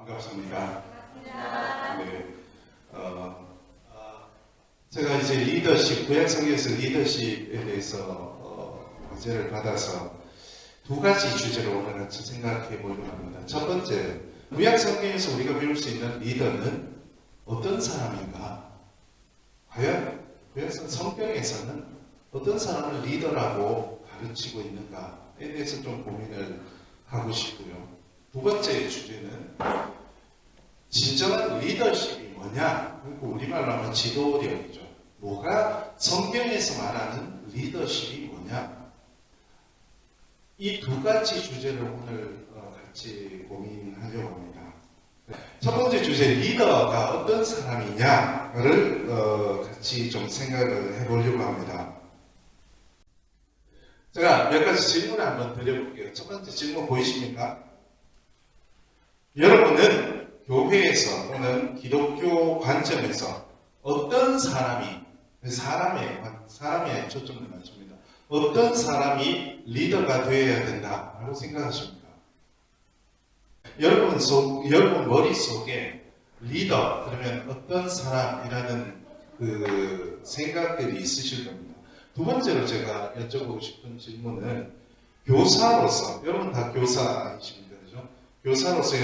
반갑습니다. 네. 제가 이제 리더십, 구약성경에서 리더십에 대해서 과제를 받아서 두 가지 주제로 오늘 같이 생각해 보려고 합니다. 첫 번째, 구약성경에서 우리가 배울 수 있는 리더는 어떤 사람인가? 과연 성경에서는 어떤 사람을 리더라고 가르치고 있는가에 대해서 좀 고민을 하고 싶고요. 두 번째 주제는 진정한 리더십이 뭐냐? 그리고 우리말로 하면 지도력이죠. 뭐가 성경에서 말하는 리더십이 뭐냐? 이 두 가지 주제를 오늘 같이 고민하려고 합니다. 첫 번째 주제, 리더가 어떤 사람이냐를 같이 좀 생각을 해보려고 합니다. 제가 몇 가지 질문을 한번 드려볼게요. 첫 번째 질문 보이십니까? 여러분은 교회에서 또는 기독교 관점에서 어떤 사람에 초점을 맞춥니다. 어떤 사람이 리더가 되어야 된다라고 생각하십니까? 여러분 머릿속에 리더 그러면 어떤 사람이라는 그 생각들이 있으실 겁니다. 두 번째로 제가 여쭤보고 싶은 질문은 교사로서, 여러분 다 교사이십니다. 그죠? 교사로서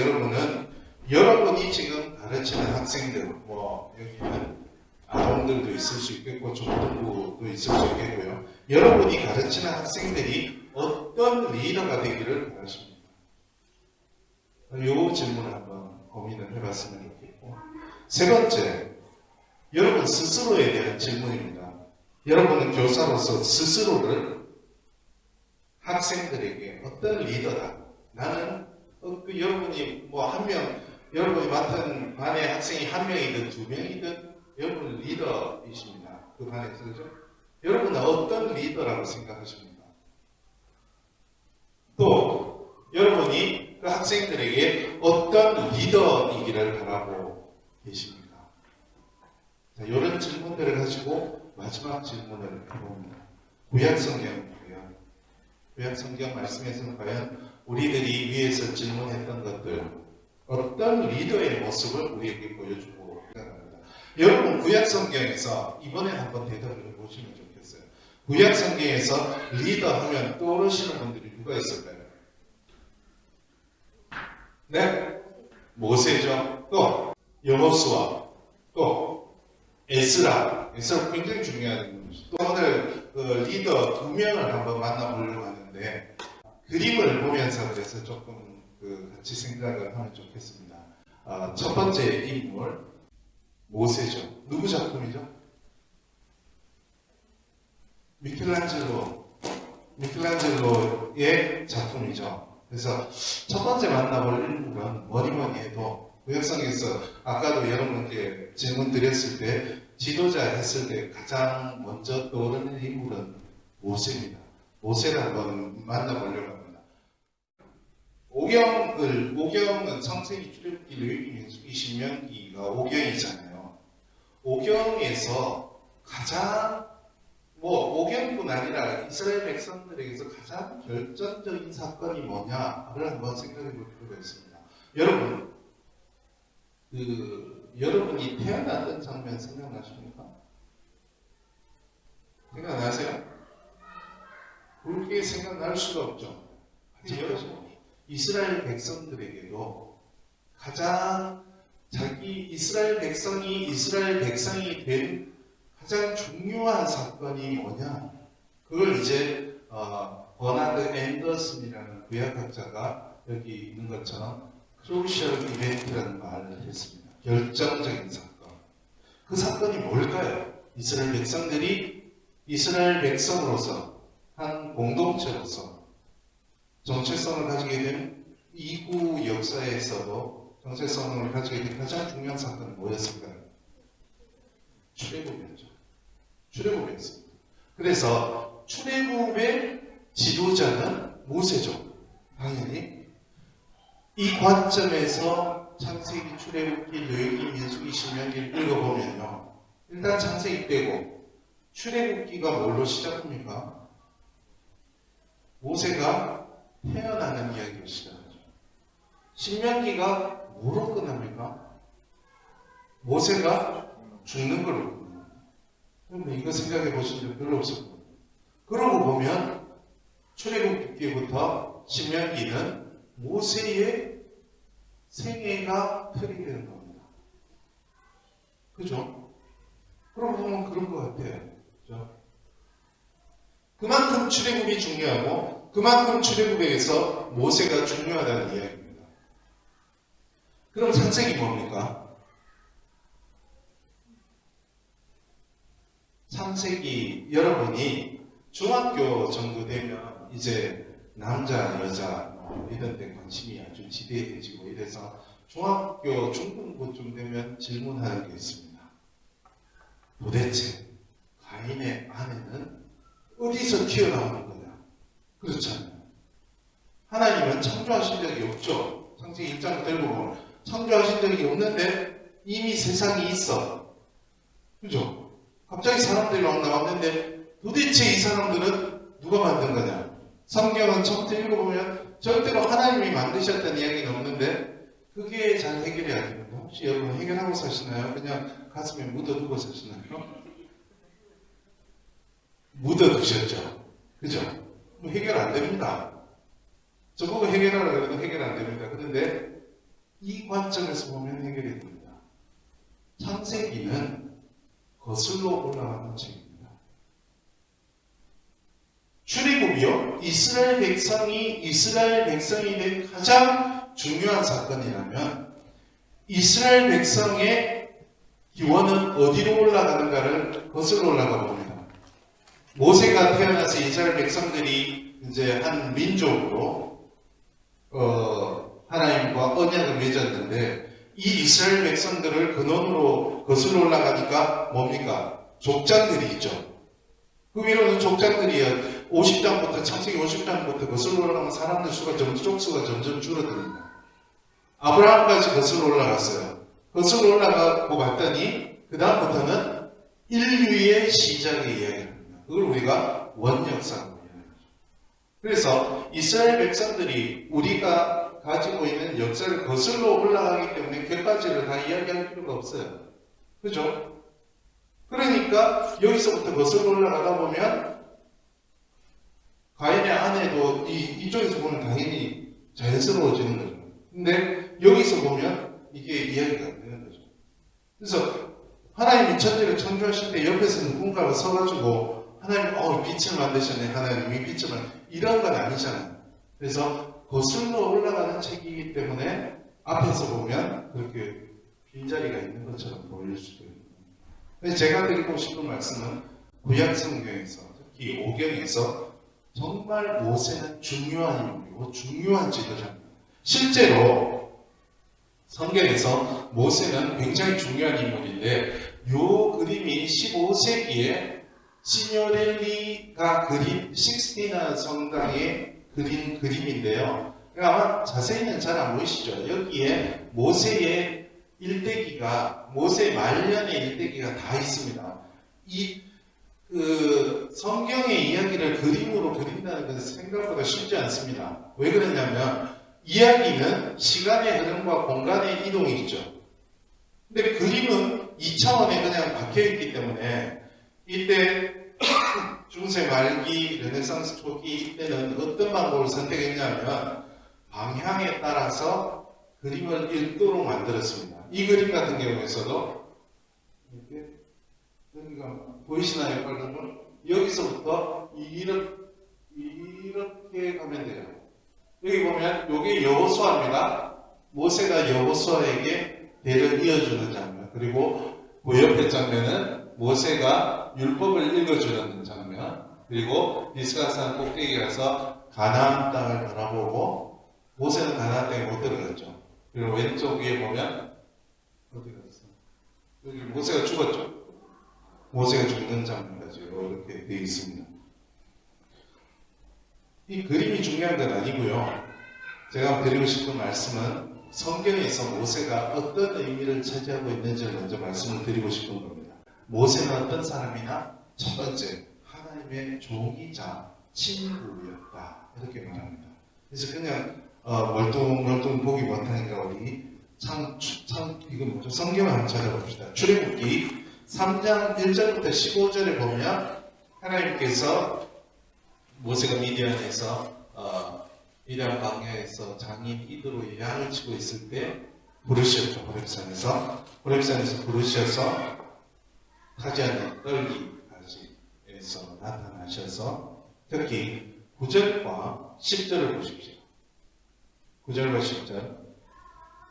여러분이 지금 가르치는 학생들, 여기는 아동들도 있을 수 있겠고 중등부도 있을 수 있겠고요. 여러분이 가르치는 학생들이 어떤 리더가 되기를 바라십니까? 이 질문을 한번 고민을 해봤으면 좋겠고, 세 번째, 여러분 스스로에 대한 질문입니다. 여러분은 교사로서 스스로를 학생들에게 어떤 리더다. 나는 여러분이 여러분이 맡은 반에 학생이 한 명이든 두 명이든 여러분은 리더이십니다. 그 반에서, 그죠? 여러분은 어떤 리더라고 생각하십니까? 또 여러분이 그 학생들에게 어떤 리더이기를 바라고 계십니까? 자, 이런 질문들을 가지고 마지막 질문을 해봅니다. 구약성경이고요. 구약성경 말씀에서는 과연 우리들이 위에서 질문했던 것들, 어떤 리더의 모습을 우리에게 보여주고 생각합니다. 여러분 구약성경에서 이번에 한번 대답을 해보시면 좋겠어요. 구약성경에서 리더 하면 떠오르시는 분들이 누가 있을까요? 네? 모세죠. 또 여호수아, 또 에스라 굉장히 중요한 분이죠. 또 오늘 리더 두 명을 한번 만나보려고 하는데 그림을 보면서 그래서 조금 같이 생각을 하면 좋겠습니다. 첫 번째 인물 모세죠. 누구 작품이죠? 미켈란젤로의 작품이죠. 그래서 첫 번째 만나볼 인물은 뭐니 해도 구약성에서 아까도 여러분께 질문 드렸을 때 지도자 했을 때 가장 먼저 떠오르는 인물은 모세입니다. 모세를 한번 만나보려고 합니다. 오경은 창세기 출애굽기 20년기가 오경이잖아요. 오경에서 가장 오경뿐 아니라 이스라엘 백성들에게서 가장 결정적인 사건이 뭐냐를 한번 생각해 볼 필요가 있습니다. 여러분이 태어났던 장면 생각나십니까? 생각나세요? 그렇게 생각날 수가 없죠. 이스라엘 백성들에게도 가장 이스라엘 백성이 된 가장 중요한 사건이 뭐냐? 그걸 이제 버나드 앤더슨이라는 구약학자가 여기 있는 것처럼 크루셜 이벤트라는 말을 했습니다. 결정적인 사건. 그 사건이 뭘까요? 이스라엘 백성들이 이스라엘 백성으로서 한 공동체로서 정체성을 가지게 된 이구 역사에서도 정체성을 가지게 된 가장 중요한 사건은 뭐였을까요? 출애굽이었습니다. 그래서 출애굽의 지도자는 모세죠. 당연히 이 관점에서 창세기, 출애굽기, 레위기, 민수기, 신명기를 읽어보면요. 일단 창세기 빼고 출애굽기가 뭘로 시작합니까? 모세가 태어나는 이야기로 시작하죠. 신명기가 뭐로 끝납니까? 모세가 죽는 걸로 끝납니다. 여러분 이거 생각해 보신 적 별로 없을 거예요. 그러고 보면 출애굽기부터 신명기는 모세의 생애가 표기되는 겁니다. 그죠? 그러고 보면 그런 것 같아요. 그죠? 그만큼 출애굽이 중요하고 그만큼 출애굽에서 모세가 중요하다는 이야기입니다. 그럼 창세기 뭡니까? 창세기 여러분이 중학교 정도 되면 이제 남자, 여자 이런 데 관심이 아주 지대해지고 이래서 중학교 중등부쯤 되면 질문하는 게 있습니다. 도대체 가인의 아내는 어디서 튀어나오는 거냐? 그렇잖아요. 하나님은 창조하신 적이 없죠. 창세기 1장 들고 보면 창조하신 적이 없는데 이미 세상이 있어. 그죠? 갑자기 사람들이 막 나왔는데 도대체 이 사람들은 누가 만든 거냐? 성경은 처음부터 읽어보면 절대로 하나님이 만드셨다는 이야기는 없는데 그게 잘 해결이 안 됩니다. 혹시 여러분 해결하고 사시나요? 그냥 가슴에 묻어두고 사시나요? 묻어두셨죠? 그죠? 뭐 해결 안 됩니다. 저보고 해결하라 그래도 해결 안 됩니다. 그런데 이 관점에서 보면 해결이 됩니다. 창세기는 거슬러 올라가는 책입니다. 출애굽이요, 이스라엘 백성이 된 가장 중요한 사건이라면 이스라엘 백성의 기원은 어디로 올라가는가를 거슬러 올라가 봅니다. 모세가 태어나서 이스라엘 백성들이 이제 한 민족으로 하나님과 언약을 맺었는데 이 이스라엘 백성들을 근원으로 거슬러 올라가니까 뭡니까? 족장들이 있죠. 그 위로는 족장들이요. 50장부터 창세기 50장부터 거슬러 올라가면 사람들 수가 족수가 점점 줄어듭니다. 아브라함까지 거슬러 올라갔어요. 거슬러 올라가고 봤더니 그 다음부터는 인류의 시작의 이야기입니다. 그걸 우리가 원역사라고 이야기하죠. 그래서 이스라엘 백성들이 우리가 가지고 있는 역사를 거슬러 올라가기 때문에 몇 가지를 다 이야기할 필요가 없어요. 그죠? 그러니까 여기서부터 거슬러 올라가다 보면 가인의 아내도 이쪽에서 보면 당연히 자연스러워지는 거죠. 근데 여기서 보면 이게 이야기가 안 되는 거죠. 그래서 하나님이 천지를 창조하실 때 옆에서 누군가가 서가지고 하나님 빛을 만드셨네, 하나님이 빛을 이런 건 아니잖아요. 그래서 거슬러 올라가는 책이기 때문에 앞에서 보면 그렇게 빈자리가 있는 것처럼 보일 수도 있고. 제가 드리고 싶은 말씀은 구약 성경에서 특히 오경에서 정말 모세는 중요한 인물이고 중요한 지도자입니다. 실제로 성경에서 모세는 굉장히 중요한 인물인데 이 그림이 15세기에 시뇨렐리가 그린 식스티나 성당에 그린 그림인데요. 아마 자세히는 잘 안 보이시죠? 여기에 모세의 일대기가, 모세 말년의 일대기가 다 있습니다. 성경의 이야기를 그림으로 그린다는 것은 생각보다 쉽지 않습니다. 왜 그러냐면 이야기는 시간의 흐름과 공간의 이동이 있죠. 근데 그림은 2차원에 그냥 박혀있기 때문에 이때 중세 말기, 르네상스 초기 이때는 어떤 방법을 선택했냐면 방향에 따라서 그림을 읽도록 만들었습니다. 이 그림 같은 경우에서도 이렇게 여기가 보이시나요? 빨간 건? 여기서부터 이렇게 가면 돼요. 여기 보면 이게 여호수아입니다. 모세가 여호수아에게 대를 이어주는 장면. 그리고 그 옆에 장면은 모세가 율법을 읽어주는 장면. 그리고 비스가산 꼭대기에 가서 가나안 땅을 바라보고 모세는 가나안 땅에 못 들어갔죠. 그리고 왼쪽 위에 보면 어디 갔어? 여기 모세가 죽었죠. 모세가 죽는 장면까지 이렇게 되어 있습니다. 이 그림이 중요한 건 아니고요. 제가 드리고 싶은 말씀은 성경에서 모세가 어떤 의미를 차지하고 있는지를 먼저 말씀을 드리고 싶은 겁니다. 모세는 어떤 사람이나 첫 번째 하나님의 종이자 친구였다 이렇게 말합니다. 그래서 그냥 멀뚱 보기 못하니까 우리 이거 뭐죠? 성경을 한번 찾아봅시다. 출애굽기 3장 1절부터 15절에 보면 하나님께서 모세가 미디안 광야에서 장인 이드로의 양을 치고 있을 때 부르셨죠. 호렙산에서 부르셔서 타지 않는 떨기까지에서 나타나셔서 특히 9절과 10절을 보십시오. 9절과 10절.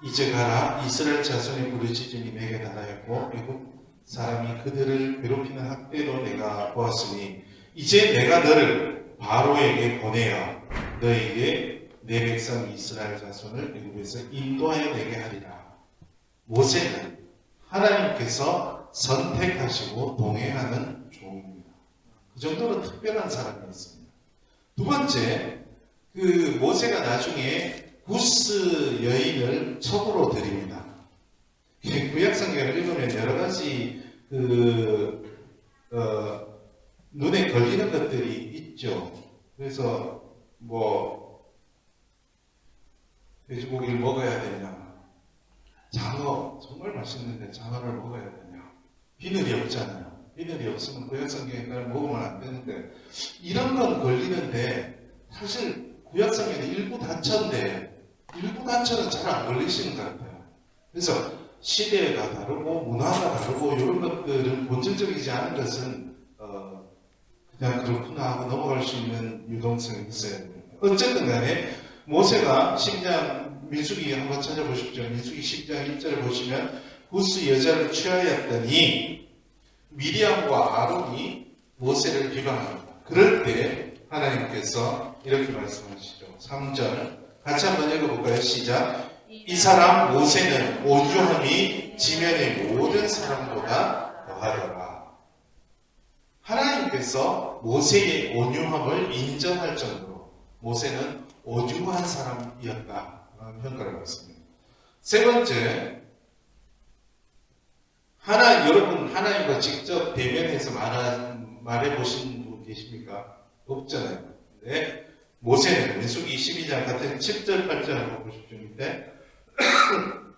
이제 가라. 이스라엘 자손의 부르짖음이 내게 달하였고 애굽 사람이 그들을 괴롭히는 학대로 내가 보았으니 이제 내가 너를 바로에게 보내어 너에게 내 백성 이스라엘 자손을 애굽에서 인도하여 내게 하리라. 모세는 하나님께서 선택하시고 동행하는 종입니다. 그 정도로 특별한 사람이었습니다. 두 번째, 그 모세가 나중에 구스 여인을 첩으로 들입니다. 구약성경을 읽으면 여러 가지 눈에 걸리는 것들이 있죠. 그래서 돼지고기를 먹어야 되냐, 장어 정말 맛있는데 장어를 먹어야 되냐, 비늘이 없잖아요. 비늘이 없으면 구약성경에 따라 먹으면 안 되는데 이런 건 걸리는데 사실 구약성경에 일부 다처인데 일부 다처는 잘 안 걸리시는 것 같아요. 그래서 시대가 다르고 문화가 다르고 이런 것들은 본질적이지 않은 것은 그냥 그렇구나 하고 넘어갈 수 있는 유동성이 있어야 됩니다. 어쨌든 간에 모세가 10장 민수기 한번 찾아보십시오. 민수기 10장 1절을 보시면 구스 여자를 취하였더니 미리암과 아론이 모세를 비방합니다. 그럴 때 하나님께서 이렇게 말씀하시죠. 3절 같이 한번 읽어볼까요? 시작. 이 사람 모세는 온유함이 지면의 모든 사람보다 더하더라. 하나님께서 모세의 온유함을 인정할 정도로 모세는 온유한 사람이었다라는 평가를 받습니다. 세 번째, 여러분 하나님과 직접 대면해서 말해보신 분 계십니까? 없잖아요. 근데 모세는 민수기 22장 같은 7절 8절 한번 보십시오.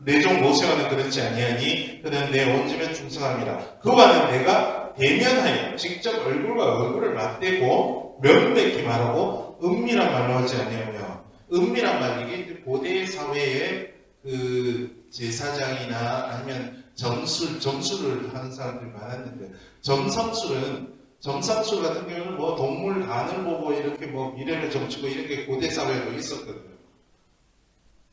내 종 모세와는 그렇지 아니하니 그는 내 온지면 충성함이라. 그와는 내가 대면하여 직접 얼굴과 얼굴을 맞대고 명백히 말하고 은밀한 말로 하지 아니하며, 은밀한 말 이게 고대 사회의 그 제사장이나 아니면 점수를 하는 사람들이 많았는데, 점삼술 같은 경우는 동물 간을 보고 이렇게 미래를 점치고 이렇게 고대 사회에도 있었거든요.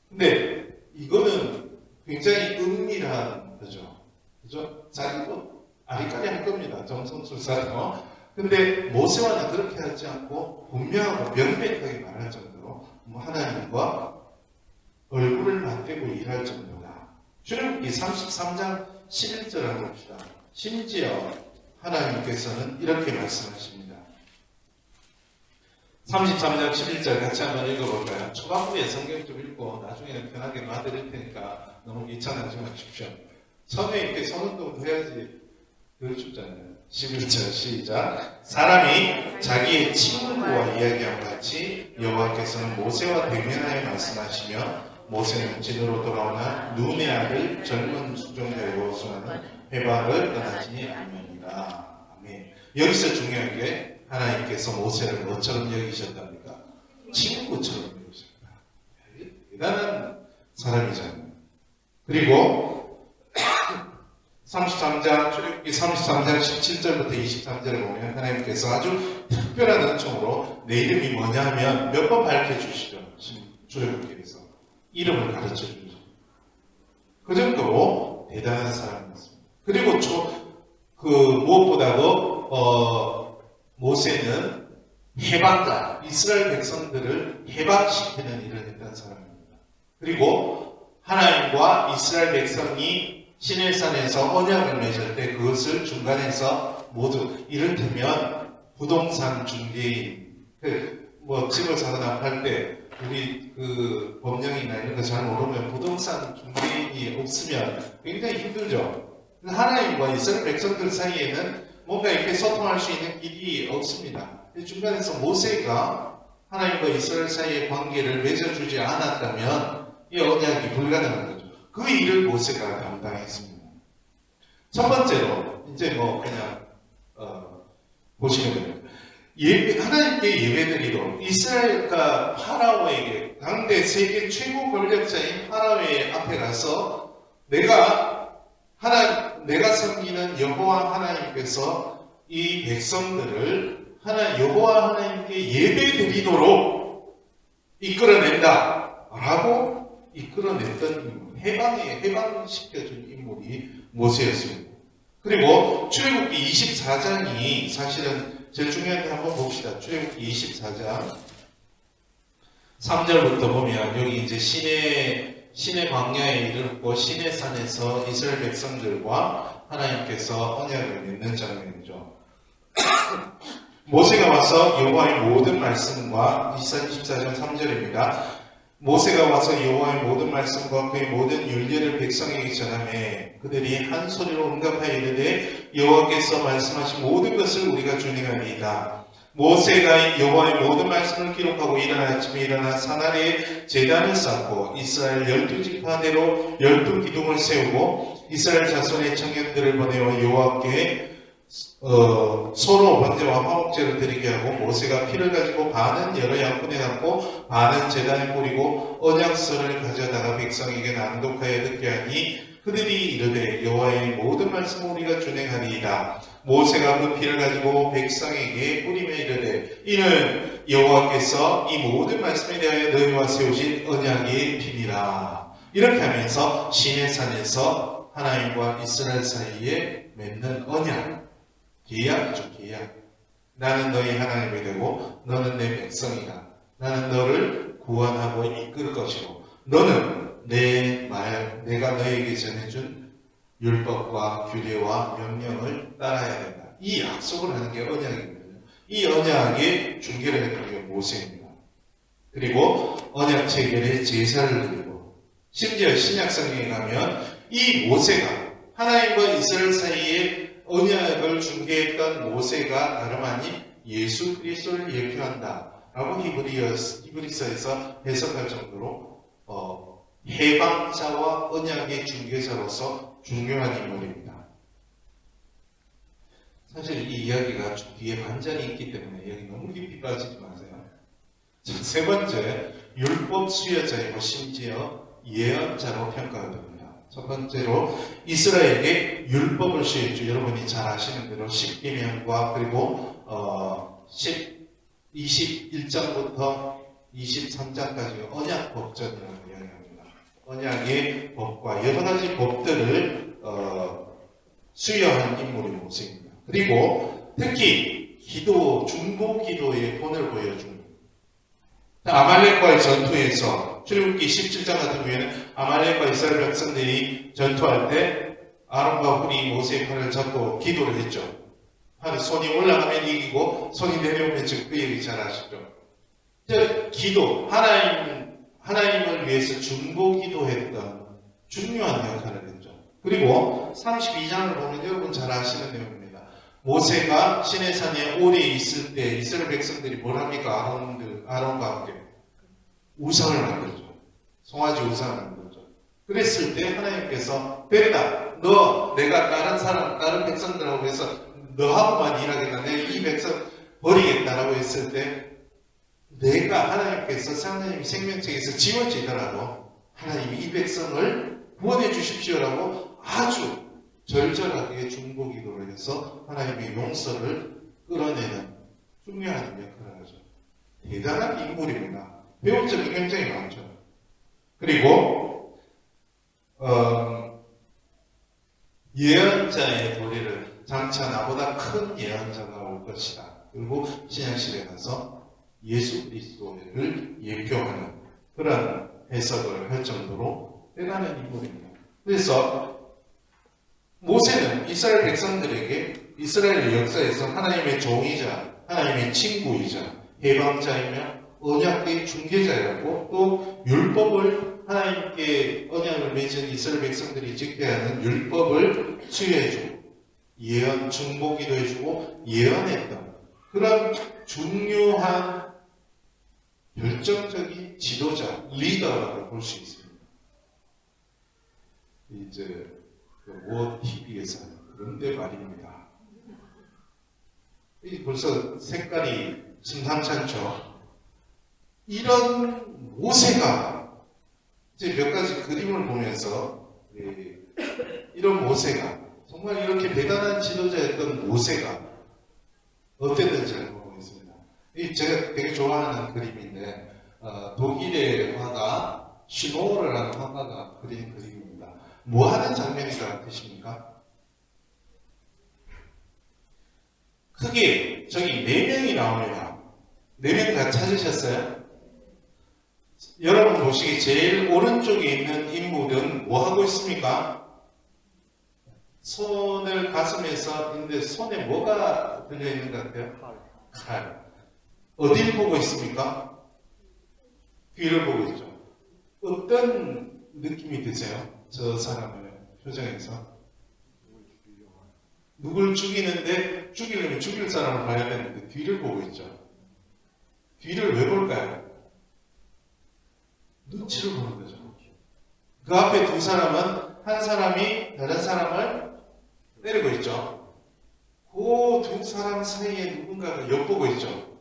근데 이거는 굉장히 은밀한 거죠. 그죠? 자기도 아리까리 할 겁니다. 점성술사도. 근데 모세와는 그렇게 하지 않고 분명하고 명백하게 말할 정도로 하나님과 얼굴을 맞대고 일할 정도다. 출애굽기 33장 11절을 한번 봅시다. 심지어 하나님께서는 이렇게 말씀하십니다. 33장 11절 같이 한번 읽어볼까요? 초반부에 성경 좀 읽고 나중에는 편하게 놔드릴 테니까 너무 귀찮아하지 마십시오. 처음에 이렇게 손운동 해야지 덜 춥잖아요. 11절 시작. 사람이 자기의 친구와 이야기한 같이 여호와께서는 모세와 대면하여 말씀하시며 모세는 진으로 돌아오나 눈의 아들 젊은 수종자 여호수아는 해방을 떠나지 아니하니라. 아멘. 여기서 중요한 게 하나님께서 모세를 뭐처럼 여기셨답니까? 친구처럼 여기셨다. 대단한 사람이잖아요. 그리고 33장 출애굽기 33장 17절부터 23절에 보면 하나님께서 아주 특별한 은총으로 내 이름이 뭐냐 하면 몇 번 밝혀주시죠. 출애굽기에서 이름을 가르쳐 주죠. 그 정도로 대단한 사람이었습니다. 그리고 무엇보다도 모세는 해방자, 이스라엘 백성들을 해방시키는 일을 했던 사람입니다. 그리고 하나님과 이스라엘 백성이 시내산에서 언약을 맺을 때 그것을 중간에서 모두, 이를테면 부동산 중개인, 집을 사거나 팔 때 우리 법령이나 이런 거 잘 모르면 부동산 중개인이 없으면 굉장히 힘들죠. 하나님과 이스라엘 백성들 사이에는 뭔가 이렇게 소통할 수 있는 길이 없습니다. 중간에서 모세가 하나님과 이스라엘 사이의 관계를 맺어주지 않았다면 이 언약이 불가능한 거죠. 그 일을 모세가 담당했습니다. 첫 번째로 이제 그냥 보시면 됩니다. 하나님께 예배드리도록 이스라엘과 파라오에게 당대 세계 최고 권력자인 파라오의 앞에 가서 내가 섬기는 여호와 하나님께서 이 백성들을 여호와 하나님께 예배드리도록 이끌어낸다 라고 이끌어냈던 해방시켜준 인물이 모세였습니다. 그리고 출애굽기 24장이 사실은 제일 중요한 게 한번 봅시다. 출애굽기 24장 3절부터 보면 여기 이제 시내 광야에 이르렀고 시내 산에서 이스라엘 백성들과 하나님께서 언약을 맺는 장면이죠. 모세가 와서 여호와의 모든 말씀과 24장 3절입니다. 모세가 와서 여호와의 모든 말씀과 그의 모든 율례를 백성에게 전하매 그들이 한 소리로 응답하여 이르되 여호와께서 말씀하신 모든 것을 우리가 준행하리이다. 모세가 여호와의 모든 말씀을 기록하고 이른 아침에 일어나 산 아래에 제단을 쌓고 이스라엘 12지파대로 12기둥을 세우고 이스라엘 자손의 청년들을 보내어 여호와께 서로 번제와 화목제를 드리게 하고 모세가 피를 가지고 반은 여러 양푼에 담고 반은 제단에 뿌리고 언약서를 가져다가 백성에게 낭독하여 듣게 하니 그들이 이르되 여호와의 모든 말씀을 우리가 준행하리이다. 모세가 그 피를 가지고 백성에게 뿌리며 이르되 이는 여호와께서 이 모든 말씀에 대하여 너희와 세우신 언약의 피니라. 이렇게 하면서 시내산에서 하나님과 이스라엘 사이에 맺는 언약, 계약이죠. 계약. 나는 너희 하나님이 되고 너는 내 백성이다. 나는 너를 구원하고 이끌 것이고 너는 내가 너에게 전해준 율법과 규례와 명령을 따라야 된다. 이 약속을 하는 게 언약이거든요. 이 언약의 중개를 했던 게 모세입니다. 그리고 언약 체결에 제사를 드리고 심지어 신약 성경에 가면 이 모세가 하나님과 이스라엘 사이에 언약을 중개했던 모세가 다름 아닌 예수 그리스도를 예표한다 라고 히브리서에서 해석할 정도로 해방자와 언약의 중개자로서 중요한 인물입니다. 사실 이 이야기가 뒤에 반전이 있기 때문에 여기 너무 깊이 빠지지 마세요. 세 번째, 율법 수여자이고 심지어 예언자로 평가가 됩니다. 첫 번째로 이스라엘에게 율법을 수여했죠. 여러분이 잘 아시는 대로 10계명과 그리고 21장부터 23장까지 언약 법전이라는 이야기합니다. 언약의 법과 여러 가지 법들을 수여한 인물이 모세입니다. 그리고 특히 중보 기도의 본을 보여줍니다. 아말렉과의 전투에서 출애굽기 17장 같은 경우에는 아말렉과 이스라엘 백성들이 전투할 때 아론과 훌이 모세의 팔을 잡고 기도를 했죠. 손이 올라가면 이기고 손이 내려오면 즉 그 얘기 잘 아시죠. 기도, 하나님을 위해서 중보 기도했던 중요한 역할을 했죠. 그리고 32장을 보면 여러분 잘 아시는 내용입니다. 모세가 시내산에 오래 있을 때 이스라엘 백성들이 뭘 합니까? 아론과 함께 우상을 만들죠. 송아지 우상을 만들죠. 그랬을 때 하나님께서 베르다, 내가 다른 백성들하고 해서 너하고만 일하겠다. 내가 이 백성 버리겠다라고 했을 때 내가 하나님께서 하나님 생명책에서 지워지더라도 하나님이 이 백성을 구원해 주십시오라고 아주 절절하게 중보기도를 해서 하나님의 용서를 끌어내는 중요한 역할을 하죠. 대단한 인물입니다. 배울 점이 굉장히 많죠. 그리고 예언자의 도리를 장차 나보다 큰 예언자가 올 것이다. 그리고 신약시대에 가서 예수 그리스도를 예표하는 그런 해석을 할 정도로 대단한 인물입니다. 그래서 모세는 이스라엘 백성들에게 이스라엘 역사에서 하나님의 종이자 하나님의 친구이자 해방자이며 언약의 중개자였고 또 율법을 하나님께 언약을 맺은 이스라엘 백성들이 지켜야 하는 율법을 수여해주고 예언, 중보기도 해주고 예언했던 그런 중요한 결정적인 지도자, 리더라고 볼 수 있습니다. 이제 모 TV에서 그런데 말입니다. 이 벌써 색깔이 심상치 않죠. 이런 모세가 이제 몇 가지 그림을 보면서 이런 모세가 정말 이렇게 대단한 지도자였던 모세가 어땠는지를 보고 있습니다. 제가 되게 좋아하는 그림인데 독일의 화가 슈노어라는 화가가 그린 그림입니다. 뭐 하는 장면인 것 같으십니까? 크게 저기 4명이 나옵니다. 4명 다 찾으셨어요? 여러분 보시기 제일 오른쪽에 있는 인물은 뭐 하고 있습니까? 손을 가슴에서 있는데 손에 뭐가 들려있는 것 같아요? 칼. 어딜 보고 있습니까? 뒤를 보고 있죠. 어떤 느낌이 드세요? 저 사람의 표정에서. 누굴 죽이는데 죽이려면 죽일 사람을 봐야 되는데 뒤를 보고 있죠. 뒤를 왜 볼까요? 눈치를 보는 거죠. 그 앞에 두 사람은 한 사람이 다른 사람을 때리고 있죠. 그 두 사람 사이에 누군가가 엿보고 있죠.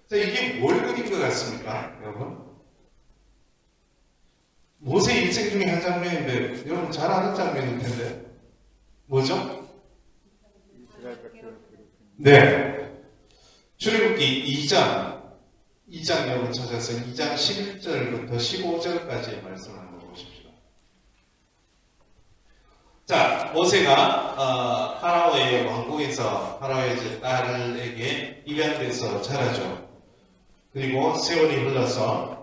자, 이게 뭘 그린 것 같습니까, 여러분? 모세 일생 중에 한 장면인데 여러분 잘 아는 장면일 텐데 뭐죠? 네, 출애굽기 2장 여러분 찾아서 2장 11절부터 15절까지의 말씀을 한번 보십시오. 자, 모세가 파라오의 왕궁에서 파라오의 이제 딸에게 입양돼서 자라죠. 그리고 세월이 흘러서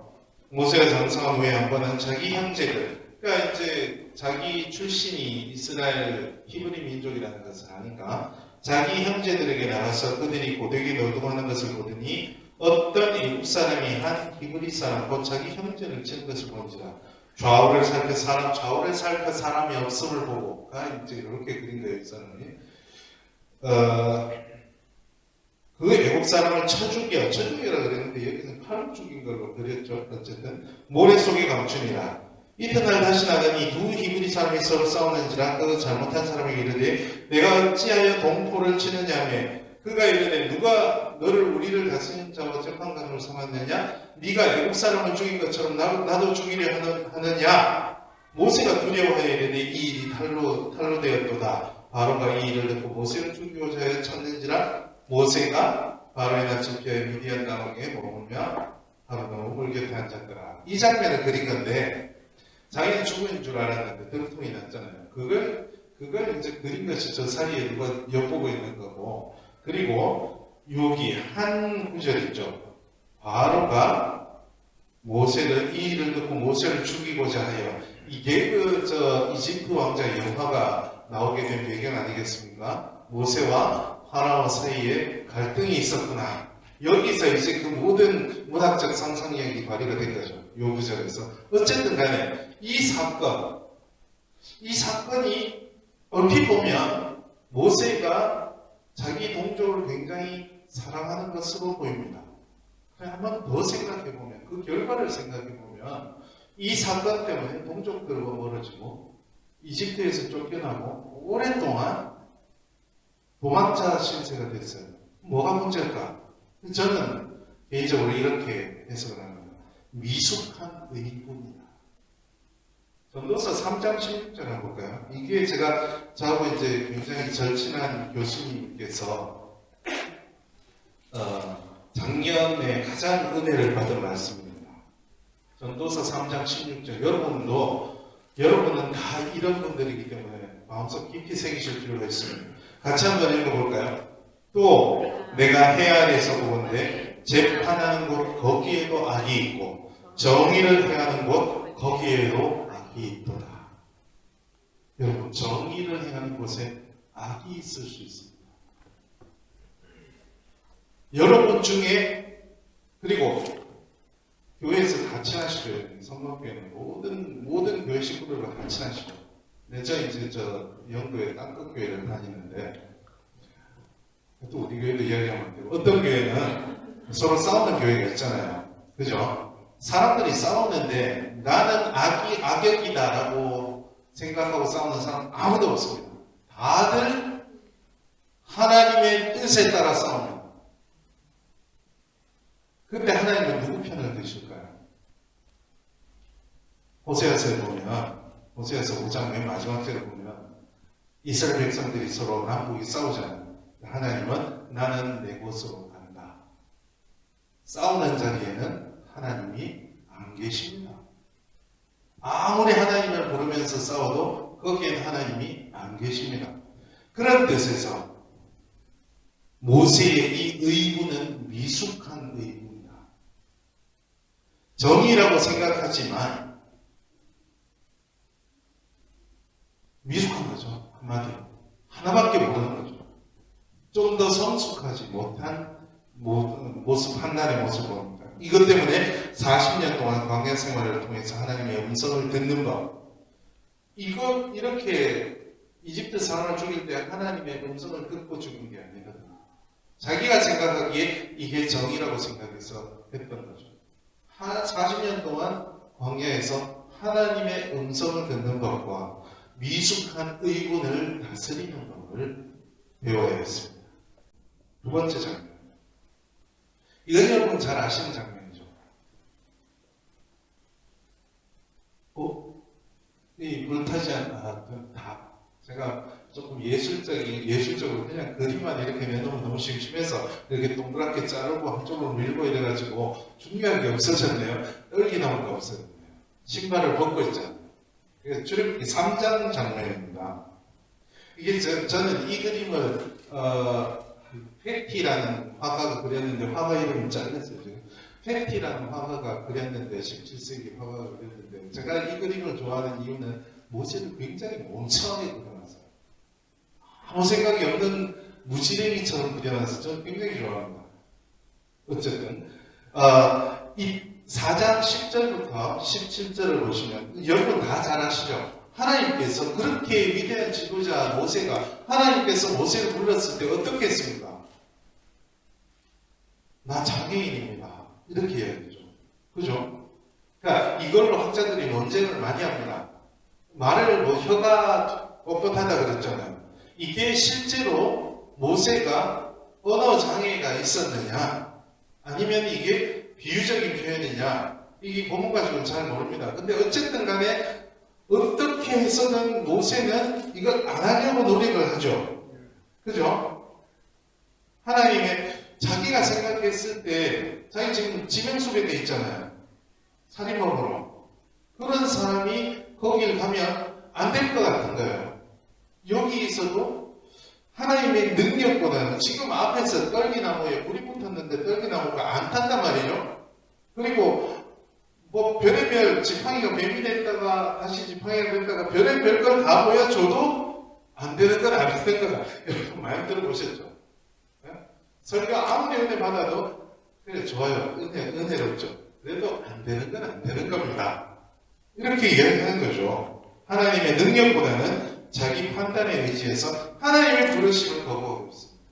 모세가 장성한 후에 한 번은 자기 형제들, 그러니까 이제 자기 출신이 이스라엘 히브리 민족이라는 것을 아니까 자기 형제들에게 나가서 그들이 고되게 노동하는 것을 보더니 어떤 애국 사람이 한 히브리 사람 곧 자기 형제를 치는 것을 본지라 좌우를 살펴 사람이 없음을 보고 이제 이렇게 그린 거예요. 이 사람이 그 애국 사람을 쳐죽이라 그랬는데 여기는 칼을 죽인 걸로 그렸죠. 어쨌든 모래 속에 감춘이라. 이튿날 다시 나가니 두 히브리 사람이 서로 싸우는지라 그 잘못한 사람에게 이르되 내가 어찌하여 동포를 치느냐며 그가 이르되 누가 너를 우리를 다스리는 자와 재판관으로 삼았느냐? 네가 애국 사람을 죽인 것처럼 나도 죽이려 하느냐? 모세가 두려워하여 이르되 이 일이 탈로 되었도다. 바로가 이 일을 듣고 모세를 죽이고자 하여 쳤는지라 모세가 바로의 낯을 피하여 미디안 땅에 머물며 바로가 우물 곁에 앉았더라. 이 장면을 그린 건데 자기는 죽은 줄 알았는데 들통이 났잖아요. 그걸 이제 그린 것이 저 사이에 누가 엿보고 있는 거고, 그리고 여기 한 구절 있죠. 바로가 모세를 이 일을 듣고 모세를 죽이고자 하여, 이게 이집트 왕자 여호와가 나오게 된 배경 아니겠습니까? 모세와 파라오 사이에 갈등이 있었구나. 여기서 이제 그 모든 문학적 상상력이 발휘가 된 거죠. 요 구절에서. 어쨌든 간에 이 사건이 얼핏 보면 모세가 자기 동족을 굉장히 사랑하는 것으로 보입니다. 한번 더 생각해보면, 그 결과를 생각해보면 이 사건 때문에 동족들과 멀어지고 이집트에서 쫓겨나고 오랫동안 도망자 신세가 됐어요. 뭐가 문제일까? 저는 개인적으로 이렇게 해석을 합니다. 미숙한 의뿐이다. 전도서 3장 16절 한번 볼까요? 이게 제가 저하고 이제 굉장히 절친한 교수님께서 작년에 가장 은혜를 받은 말씀입니다. 전도서 3장 16절. 여러분은 다 이런 분들이기 때문에 마음속 깊이 새기실 필요가 있습니다. 같이 한번 읽어볼까요? 또 내가 해 아래에서 보건대 재판하는 곳 거기에도 악이 있고 정의를 행하는 곳 거기에도 악이 있도다. 여러분, 정의를 행하는 곳에 악이 있을 수 있습니다. 여러분 중에, 그리고 교회에서 같이 하시죠. 성곽교회는 모든 교회 식구들과 같이 하시죠. 저 이제 영도에 땅끝교회를 다니는데, 또 우리 교회도 이야기하면 돼요. 어떤 교회는 서로 싸우는 교회가 있잖아요. 그죠? 사람들이 싸우는데 나는 악역이다라고 생각하고 싸우는 사람 아무도 없습니다. 다들 하나님의 뜻에 따라 싸웁니다. 그때 하나님은 누구 편을 드실까요? 호세아서에 보면, 호세아서 5장 맨 마지막 절에 보면 이스라엘 백성들이 서로 남북이 싸우잖아요. 하나님은 나는 내 곳으로 간다. 싸우는 자리에는 하나님이 안 계십니다. 아무리 하나님을 부르면서 싸워도 거기에는 하나님이 안 계십니다. 그런 뜻에서 모세의 이 의구는 미숙한 의구입니다. 정의라고 생각하지만 미숙한 거죠. 한마디로. 하나밖에 모르는 거죠. 좀 더 성숙하지 못한 모습, 판단의 모습을 봅니다. 이것 때문에 40년 동안 광야 생활을 통해서 하나님의 음성을 듣는 법. 이렇게 이집트 사람을 죽일 때 하나님의 음성을 듣고 죽인 게 아니거든요. 자기가 생각하기에 이게 정의라고 생각해서 했던 거죠. 40년 동안 광야에서 하나님의 음성을 듣는 법과 미숙한 의군을 다스리는 법을 배워야 했습니다. 두 번째 장면. 이건 여러분 잘 아시는 장면이죠. 이 불타지 않았던 탑. 제가 조금 예술적으로 그냥 그림만 이렇게 내놓으면 너무 심심해서 이렇게 동그랗게 자르고 한쪽으로 밀고 이래가지고 중요한 게 없어졌네요. 떨기나무가 없어졌네요. 신발을 벗고 있잖아요. 출애굽기 3장 장면입니다. 이게 저는 이 그림을 페티라는 화가가 그렸는데 화가 이름은 잘렸어요. 페티라는 화가가 그렸는데 17세기 화가가 그렸는데 제가 이 그림을 좋아하는 이유는 모세를 굉장히 멍청하게 그려놨어요. 아무 생각이 없는 무지랭이처럼 그려놔서 저는 굉장히 좋아합니다. 어쨌든 이 4장 10절부터 17절을 보시면 여러분 다 잘 아시죠? 하나님께서 그렇게 위대한 지도자 모세가 하나님께서 모세를 불렀을 때 어떻게 했습니까? 나 장애인입니다. 이렇게 이야기죠. 그죠? 그러니까 이걸로 학자들이 논쟁을 많이 합니다. 말을 혀가 뻣뻣하다 그랬잖아요. 이게 실제로 모세가 언어 장애가 있었느냐 아니면 이게 비유적인 표현이냐 이게 본문 가지고는 잘 모릅니다. 근데 어쨌든 간에 어떻게 해서든 모세는 이걸 안 하려고 노력을 하죠. 그죠? 하나님의 자기가 생각했을 때 자기 지금 지명수배돼 있잖아요. 살인범으로. 그런 사람이 거기를 가면 안 될 것 같은 거예요. 여기에서도 하나님의 능력보다는 지금 앞에서 떨기나무에 불이 붙었는데 떨기나무가 안 탄단 말이죠. 그리고 뭐 별의별 지팡이가 뱀이 됐다가 다시 지팡이가 됐다가 별의별 걸 다 보여줘도 안 되는 건 안 되는 거다. 여러분 많이 들어보셨죠? 네? 설교 아무리 은혜 받아도 그래 좋아요. 은혜롭죠. 그래도 안 되는 건 안 되는 겁니다. 이렇게 이야기하는 거죠. 하나님의 능력보다는 자기 판단에 의지해서 하나님의 부르심을 거부하고 있습니다.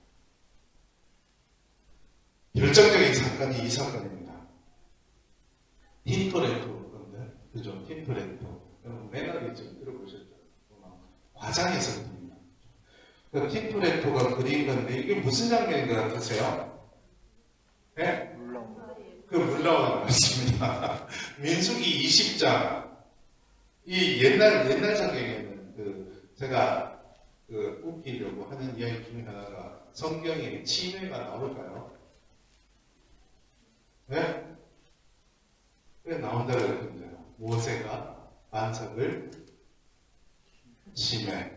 결정적인 사건이 이 사건입니다. 틴토레토 건데, 그죠? 틴토레토. 여러분 매너리 좀 들어보셨죠? 과장해서 그립니다. 그 틴토레토가 그린 건데 이게 무슨 장면인 것 같으세요? 네? 그 물나오는 것 같습니다. 민수기 20장. 이 옛날 장면에는 제가 웃기려고 하는 이야기 중에 하나가 성경에 침해가 나올까요? 네? 왜 나온다고 그랬는데요? 모세가 반석을 침해.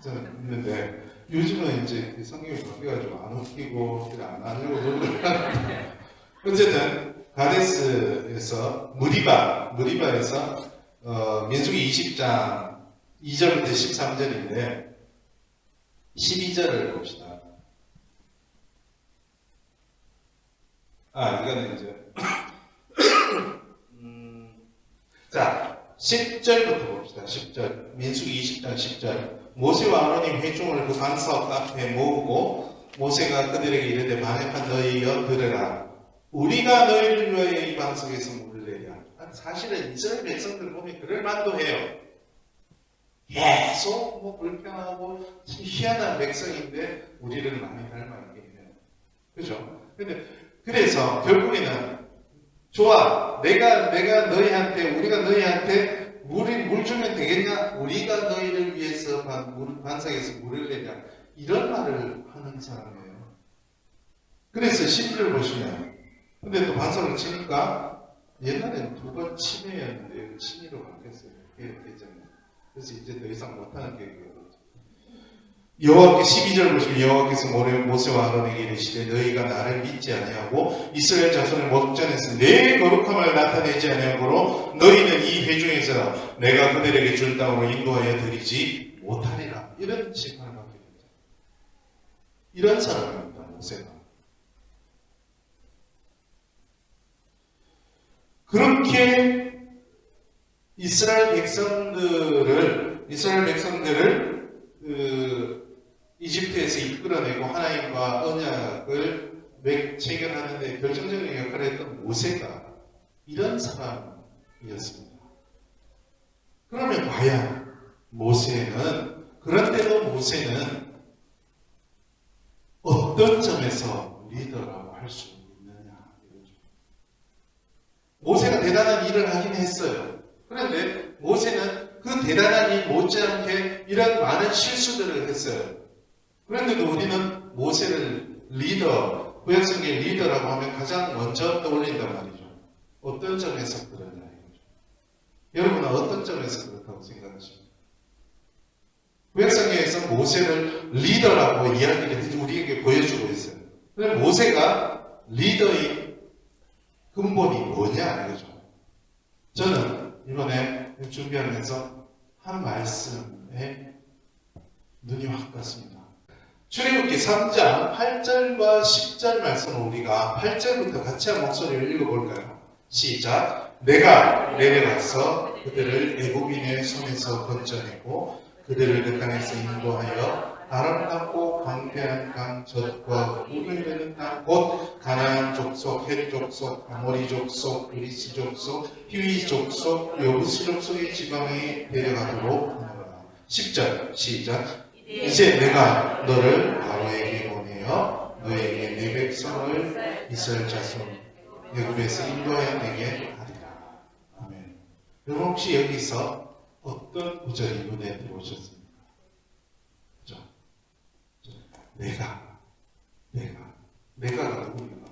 저는 있는데 요즘은 이제 성경이 바뀌어가지고 안 웃기고 안 하려고 노력을 하는데 어쨌든 가데스에서 무리바에서 민수기 20장 2절부터 13절인데 12절을 봅시다. 이거는 이제 자 10절부터 봅시다. 10절 민수기 20장 10절 모세와 아론이 회중을 그 반석 앞에 모으고 모세가 그들에게 이르되 반역한 너희여 들으라 우리가 너희를 위하여 이 반석에서 물을 내랴. 사실은 이스라엘 백성들 보면 그럴 만도 해요. 계속 뭐 불평하고 희한한 백성인데 우리를 많이 닮아 있긴 해요. 그죠? 근데 그래서 결국에는 좋아. 내가 너희한테 우리가 너희한테 물 주면 되겠냐? 우리가 너희를 위해서 반석에서 물을 내냐? 이런 말을 하는 사람이에요. 그래서 12절 보시면 근데 또 반석을 치니까 옛날에는 2번 침해였는데 침의로 바뀌었어요. 되잖아요. 그래서 이제 더 이상 못하는 계획이거든요. 여호와께 12절 보시면 여호와께서 모세와 아론에게 이르시되 너희가 나를 믿지 아니하고 이스라엘 자손을 목전에서 내 거룩함을 나타내지 아니하므로 너희는 이 회중에서 내가 그들에게 줄 땅으로 인도하여 드리지 못하리라. 이런 심판을 받게 됩니다. 이런 사람입니다. 모세가. 그렇게 이스라엘 백성들을 이집트에서 이끌어내고 하나님과 언약을 체결하는데 결정적인 역할을 했던 모세가 이런 사람이었습니다. 그러면 과연 그런데도 모세는 어떤 점에서 리더라고 할 수 있느냐 이거죠. 모세가 대단한 일을 하긴 했어요. 그런데 모세는 그 대단한 일 못지않게 이런 많은 실수들을 했어요. 그런데도 우리는 모세를 구약성경의 리더라고 하면 가장 먼저 떠올린단 말이죠. 어떤 점에서 그러냐 이거죠. 여러분은 어떤 점에서 그렇다고 생각하십니까? 구약성경에서 모세를 리더라고 이야기를 우리에게 보여주고 있어요. 그럼 모세가 리더의 근본이 뭐냐 이거죠. 저는 이번에 준비하면서 한 말씀에 눈이 확 갔습니다. 출애굽기 3장 8절과 10절 말씀을 우리가 8절부터 같이 한 목소리를 읽어볼까요? 시작. 내가 내려가서 그들을 애굽인의 손에서 건져내고 그들을 그 땅에서 인도하여 아름답고 광대한 강 젖과 물이 흐르는 땅 곧 가나안 족속, 헷 족속, 아모리 족속, 그리스 족속, 히위 족속, 여부스 족속의 지방에 데려가도록 하노라. 10절 시작. 이제 내가 너를 바로에게 보내어 너에게 내 백성을 이스라엘 자손 애굽에서 인도하여 내게 하리라. 아멘. 여러분 혹시 여기서 어떤 구절이 눈에 들어오셨습니까? 그죠? 내가가 누구인가?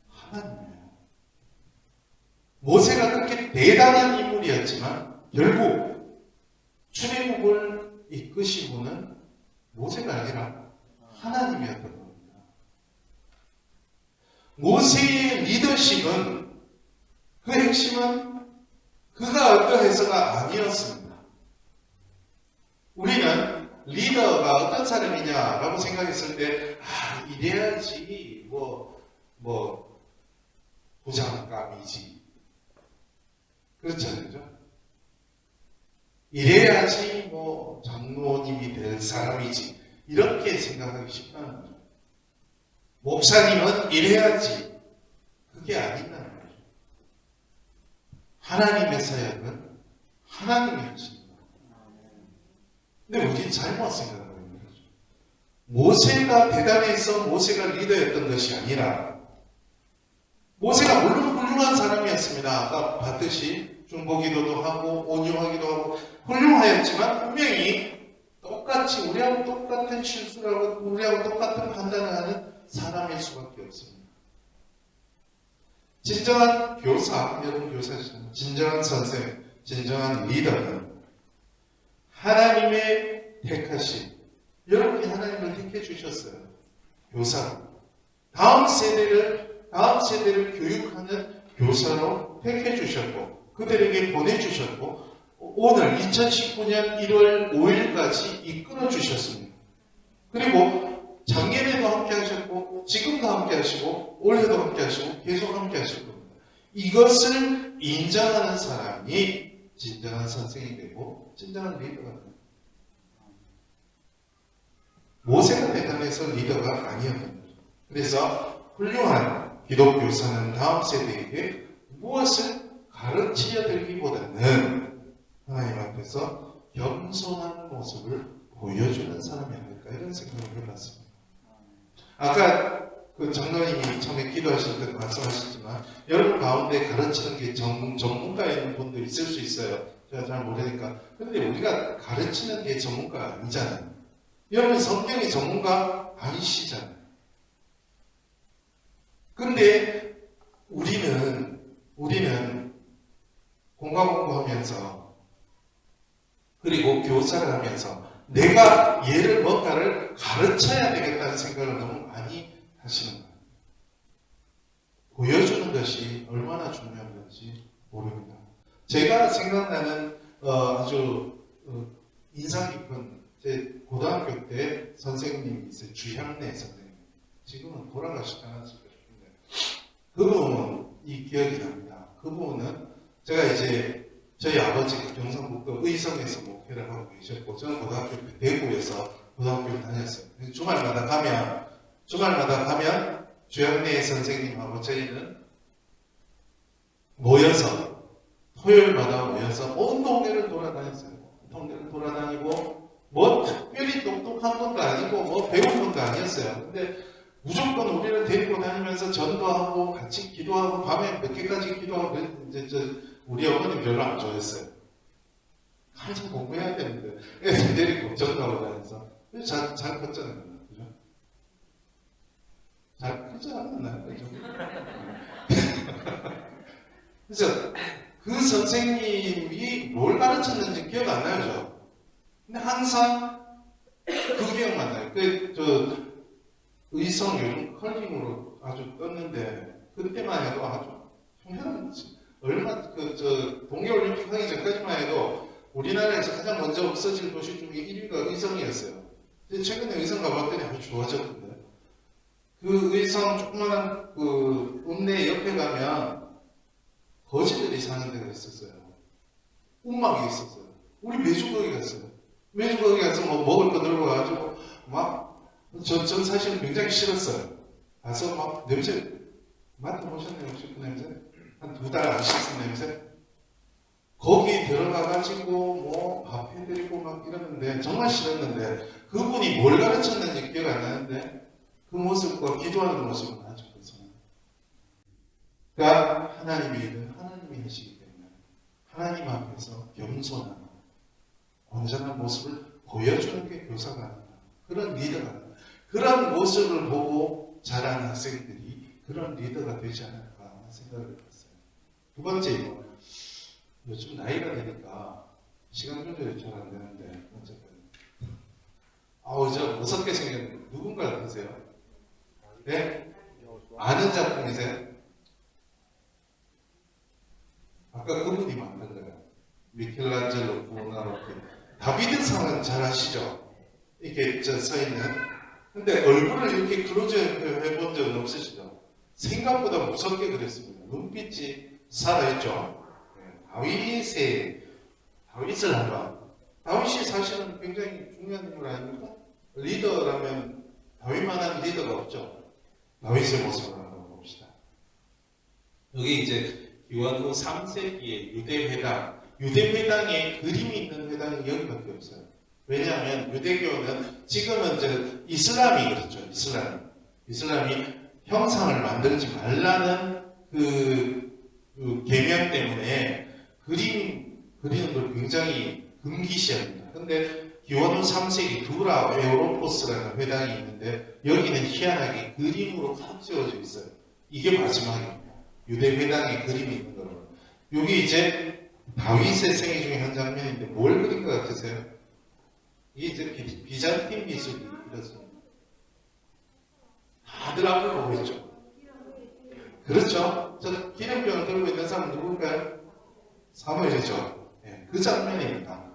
하나님이에요. 모세가 그렇게 대단한 인물이었지만 결국 출애굽을 이끄신 분은 모세가 아니라 하나님이었던 겁니다. 모세의 리더십은 그 핵심은 그가 어떠해서가 아니었습니다. 우리는 리더가 어떤 사람이냐라고 생각했을 때 이래야지 부장감이지 그렇잖아요. 이래야지 장로님이 될 사람이지 이렇게 생각하기 쉽다는 거죠. 목사님은 이래야지 그게 아니라는 거죠. 하나님의 사역은 하나님이 하십니다. 근데 우리는 잘못 생각하고 있는 거죠. 모세가 대단해서 모세가 리더였던 것이 아니라 모세가 물론 훌륭한 사람이었습니다. 아까 봤듯이 중보기도도 하고 온유하기도 하고 훌륭하였지만 분명히 똑같이 우리하고 똑같은 실수를 하고 우리하고 똑같은 판단을 하는 사람일 수밖에 없습니다. 진정한 교사, 여러분 교사시잖아요. 진정한 선생, 진정한 리더는 하나님의 택하신 여러분이 하나님을 택해 주셨어요. 교사로 다음 세대를 교육하는 교사로 택해 주셨고 그들에게 보내주셨고 오늘 2019년 1월 5일까지 이끌어 주셨습니다. 그리고 작년에도 함께 하셨고 지금도 함께 하시고 올해도 함께 하시고 계속 함께 하실 겁니다. 이것을 인정하는 사람이 진정한 선생이 되고 진정한 리더가 됩니다. 모세가 대단해서 리더가 아니었던 거죠. 그래서 훌륭한 기독교사는 다음 세대에게 무엇을 가르치려 들기보다는 하나님 앞에서 겸손한 모습을 보여주는 사람이 아닐까 이런 생각을 해봤습니다. 아까 그 장로님이 처음에 기도하실 때 말씀하셨지만 여러분 가운데 가르치는 게 전문가인 분도 있을 수 있어요. 제가 잘 모르니까. 그런데 우리가 가르치는 게 전문가가 아니잖아요. 여러분 성경이 전문가 아니시잖아요. 근데 우리는 공과 공부하면서 그리고 교사를 하면서 내가 얘를 뭔가를 가르쳐야 되겠다는 생각을 너무 많이 하시는 거예요. 보여주는 것이 얼마나 중요한 건지 모릅니다. 제가 생각나는 아주 인상 깊은 제 고등학교 때 선생님이 있어요. 주향래 선생님. 지금은 돌아가시지 않았을까 싶은데 그분은 이 기억이 납니다. 그분은 제가 이제 저희 아버지가 경상북도 의성에서 목회를 하고 계셨고 저는 고등학교 때 대구에서 고등학교를 다녔어요. 주말마다 가면 주양래 선생님하고 저희는 모여서 토요일마다 모여서 온 동네를 돌아다녔어요. 동네를 돌아다니고 뭐 특별히 똑똑한 것도 아니고 뭐 배운 것도 아니었어요. 근데 무조건 우리를 데리고 다니면서 전도하고 같이 기도하고 밤에 몇 개까지 기도하고 이제 우리 어머니 별로 안 좋아했어요. 한참 공부해야 되는데 애들 데리고 전도하고 다니면서 잘 컸잖아요. 그죠? 잘 크지 않았나요? 그죠? 그래서 그 선생님이 뭘 가르쳤는지 기억 안 나요, 저. 근데 항상 그 기억만 나요. 의성 요즘 컬링으로 아주 떴는데 그때만 해도 아주 형편없지. 동계올림픽 하기 전까지만 해도 우리나라에서 가장 먼저 없어질 도시 중에 1위가 의성이었어요. 근데 최근에 의성 가봤더니 아주 좋아졌던데. 그 의성 조그만한 그 읍내 옆에 가면 거지들이 사는 데가 있었어요. 움막이 있었어요. 우리 매주 거기 갔어요. 매주 거기 가서 뭐 먹을 거 들고 가가지고 전 사실 굉장히 싫었어요. 가서 막 냄새 맡아보셨네요. 혹시 그 냄새? 한 2달 안 씻은 냄새? 거기 들어가가지고 뭐 밥 해드리고 막 이러는데 정말 싫었는데 그분이 뭘 가르쳤는지 기억 안 나는데 그 모습과 기도하는 모습은 아주 그렇습니다. 그러니까 하나님의 일은 하나님이 하시기 때문에 하나님 앞에서 겸손한 온전한 모습을 보여주는 게 교사가 아닌가. 그런 리더가 아닌가. 그런 모습을 보고 자란 학생들이 그런 리더가 되지 않을까 생각을 해봤어요. 두 번째, 요즘 나이가 되니까 시간 조절이 잘 안 되는데 어쨌든 저 무섭게 생긴 누군가 같으세요? 네? 아는 작품이세요? 아까 그분이 만든 거예요. 미켈란젤로 부모나로키. 다비드상은 잘 아시죠? 이렇게 써있는. 근데 얼굴을 이렇게 클로즈업 해본 적은 없으시죠? 생각보다 무섭게 그렸습니다. 눈빛이 살아있죠? 다윗을 한번. 다윗이 사실은 굉장히 중요한 인물 아닙니까? 리더라면 다윗만한 리더가 없죠. 다윗의 모습을 한번 봅시다. 여기 이제 기원후 3세기의 유대회당에 그림이 있는 회당이 여기밖에 없어요. 왜냐하면 유대교는 지금은 이제 이슬람이 그렇죠. 이슬람이 형상을 만들지 말라는 그 계명 때문에 그리는 걸 굉장히 금기시합니다. 근데 기원후 3세기 두라 에우로포스라는 회당이 있는데 여기는 희한하게 그림으로 탁 지어져 있어요. 이게 마지막입니다. 유대 회당에 그림이 있는 거로. 여기 이제 다윗의 생애 중에 한 장면인데 뭘 그린 것 같으세요? 이게 이제 비잔틴 미술이 이렇습니다. 다들 앞을 보고 있죠. 그렇죠? 저 기름병을 들고 있는 사람은 누굴까요? 사무엘이죠. 네, 그 장면입니다.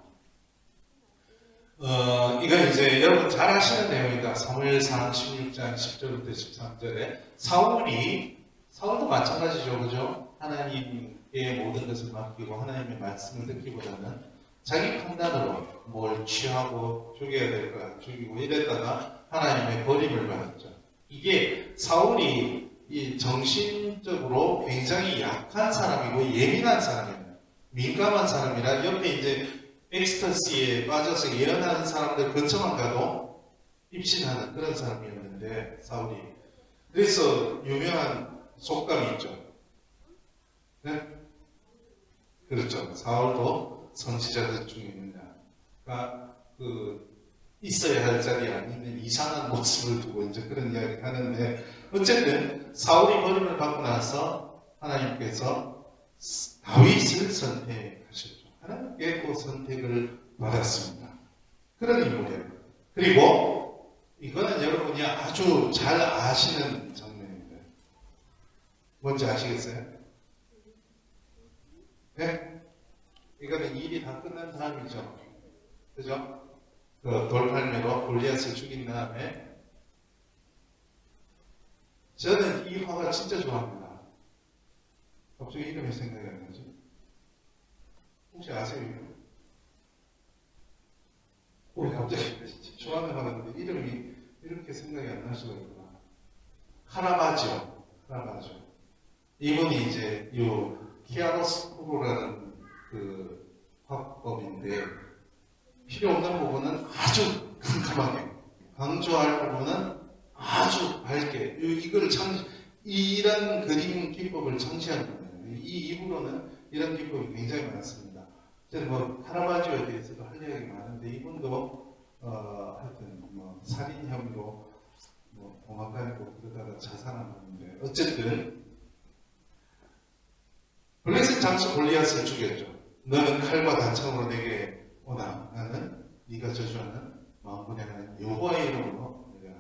이건 이제 여러분 잘 아시는 내용입니다. 사무엘상 16장 10절부터 13절에 사울도 마찬가지죠. 그죠? 하나님의 모든 것을 맡기고 하나님의 말씀을 듣기보다는 자기 판단으로 뭘 취하고 죽여야 될 거 죽이고 이랬다가 하나님의 버림을 받았죠. 이게 사울이 이 정신적으로 굉장히 약한 사람이고 예민한 사람이에요. 민감한 사람이라 옆에 이제 엑스터시에 빠져서 예언하는 사람들 근처만 가도 입신하는 그런 사람이었는데 사울이. 그래서 유명한 속담이 있죠. 네? 그렇죠. 사울도 선지자들 중에 있느냐. 있어야 할 자리에 아니면 이상한 모습을 두고 이제 그런 이야기를 하는데, 어쨌든 사울이 버림을 받고 나서 하나님께서 다윗을 선택하셨죠. 하나님께 그 선택을 받았습니다. 그런 인물이에요. 그리고 이거는 여러분이 아주 잘 아시는 장면입니다. 뭔지 아시겠어요? 네? 이거는 일이 다 끝난 다음이죠. 그죠? 그 돌팔매로 골리앗을 죽인 다음에, 저는 이 화가 진짜 좋아합니다. 갑자기 이름이 생각이 안 나지? 혹시 아세요? 갑자기 좋아하는 화가인데 이름이 이렇게 생각이 안 날 수가 있구나. 카라바지오. 이분이 이제 키아로스코르라는 그 화법인데, 필요 없는 부분은 아주 깜깜하게, 강조할 부분은 아주 밝게, 이런 그림 기법을 창시한 거예요. 이 이후로는 이런 기법이 굉장히 많습니다. 저는 카라바지오에 대해서도 할 이야기 많은데, 이분도 하여튼 살인 혐의로 공화당이고 그러다가 자살한 건데, 어쨌든 블레셋 장수 골리앗을 죽였죠. 너는 칼과 단창으로 내게 오나 나는 네가 저주하는 마음분양하는 여호와의 이름으로 내가.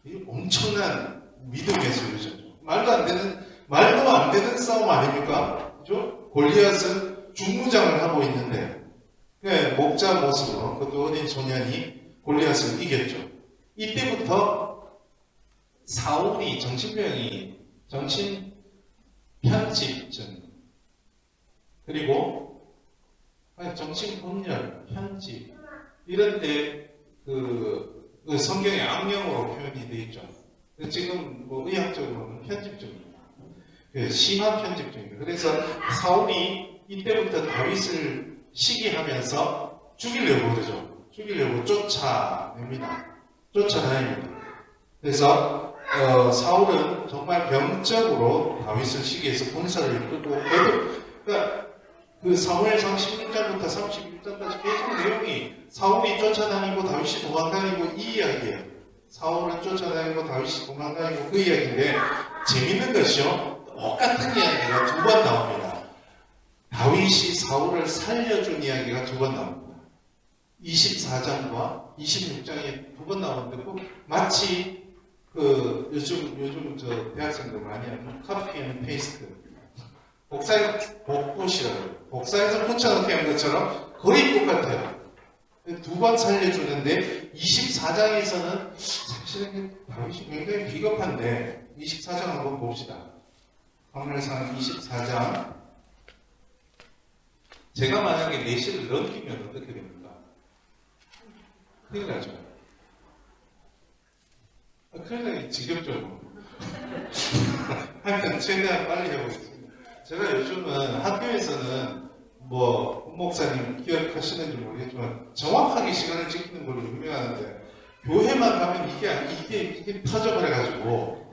이 엄청난 믿음의 소리죠. 말도 안 되는 싸움 아닙니까? 그죠? 골리앗은 중무장을 하고 있는데, 목자 모습으로 그것도 어린 소년이 골리앗을 이겼죠. 이때부터 사울이 정신편집증, 그리고 정신분열, 편집, 이런 때 성경의 악령으로 표현이 되어 있죠. 지금 의학적으로는 편집증입니다. 심한 편집증입니다. 그래서 사울이 이때부터 다윗을 시기하면서 죽이려고 그러죠. 죽이려고 쫓아다닙니다. 그래서 사울은 정말 병적으로 다윗을 시기해서 군사를 이끌고, 그러니까 그 사무엘상 16장부터 31장까지 계속 내용이 사울이 쫓아다니고 다윗이 도망다니고 이 이야기예요. 사울은 쫓아다니고 다윗이 도망다니고 그 이야기인데, 재밌는 것이요, 똑같은 이야기가 두 번 나옵니다. 다윗이 사울을 살려준 이야기가 두 번 나옵니다. 24장과 26장에 두 번 나오는데, 마치 요즘 저 대학생들 많이 하는 카피 앤 페이스트, 복사해서 붙여넣기 한 것처럼 거의 똑같아요. 두 번 살려주는데, 24장에서는 사실은 다윗이 굉장히 비겁한데, 24장 한번 봅시다. 사무엘상 24장. 제가 만약에 내시를 넘기면 어떻게 됩니까? 큰일 나죠. 큰일 나기 지겹죠. 하여튼 최대한 빨리 해보겠습니다. 제가 요즘은 학교에서는 목사님 기억하시는지 모르겠지만 정확하게 시간을 지키는 걸로 유명하는데, 교회만 가면 이게 터져버려가지고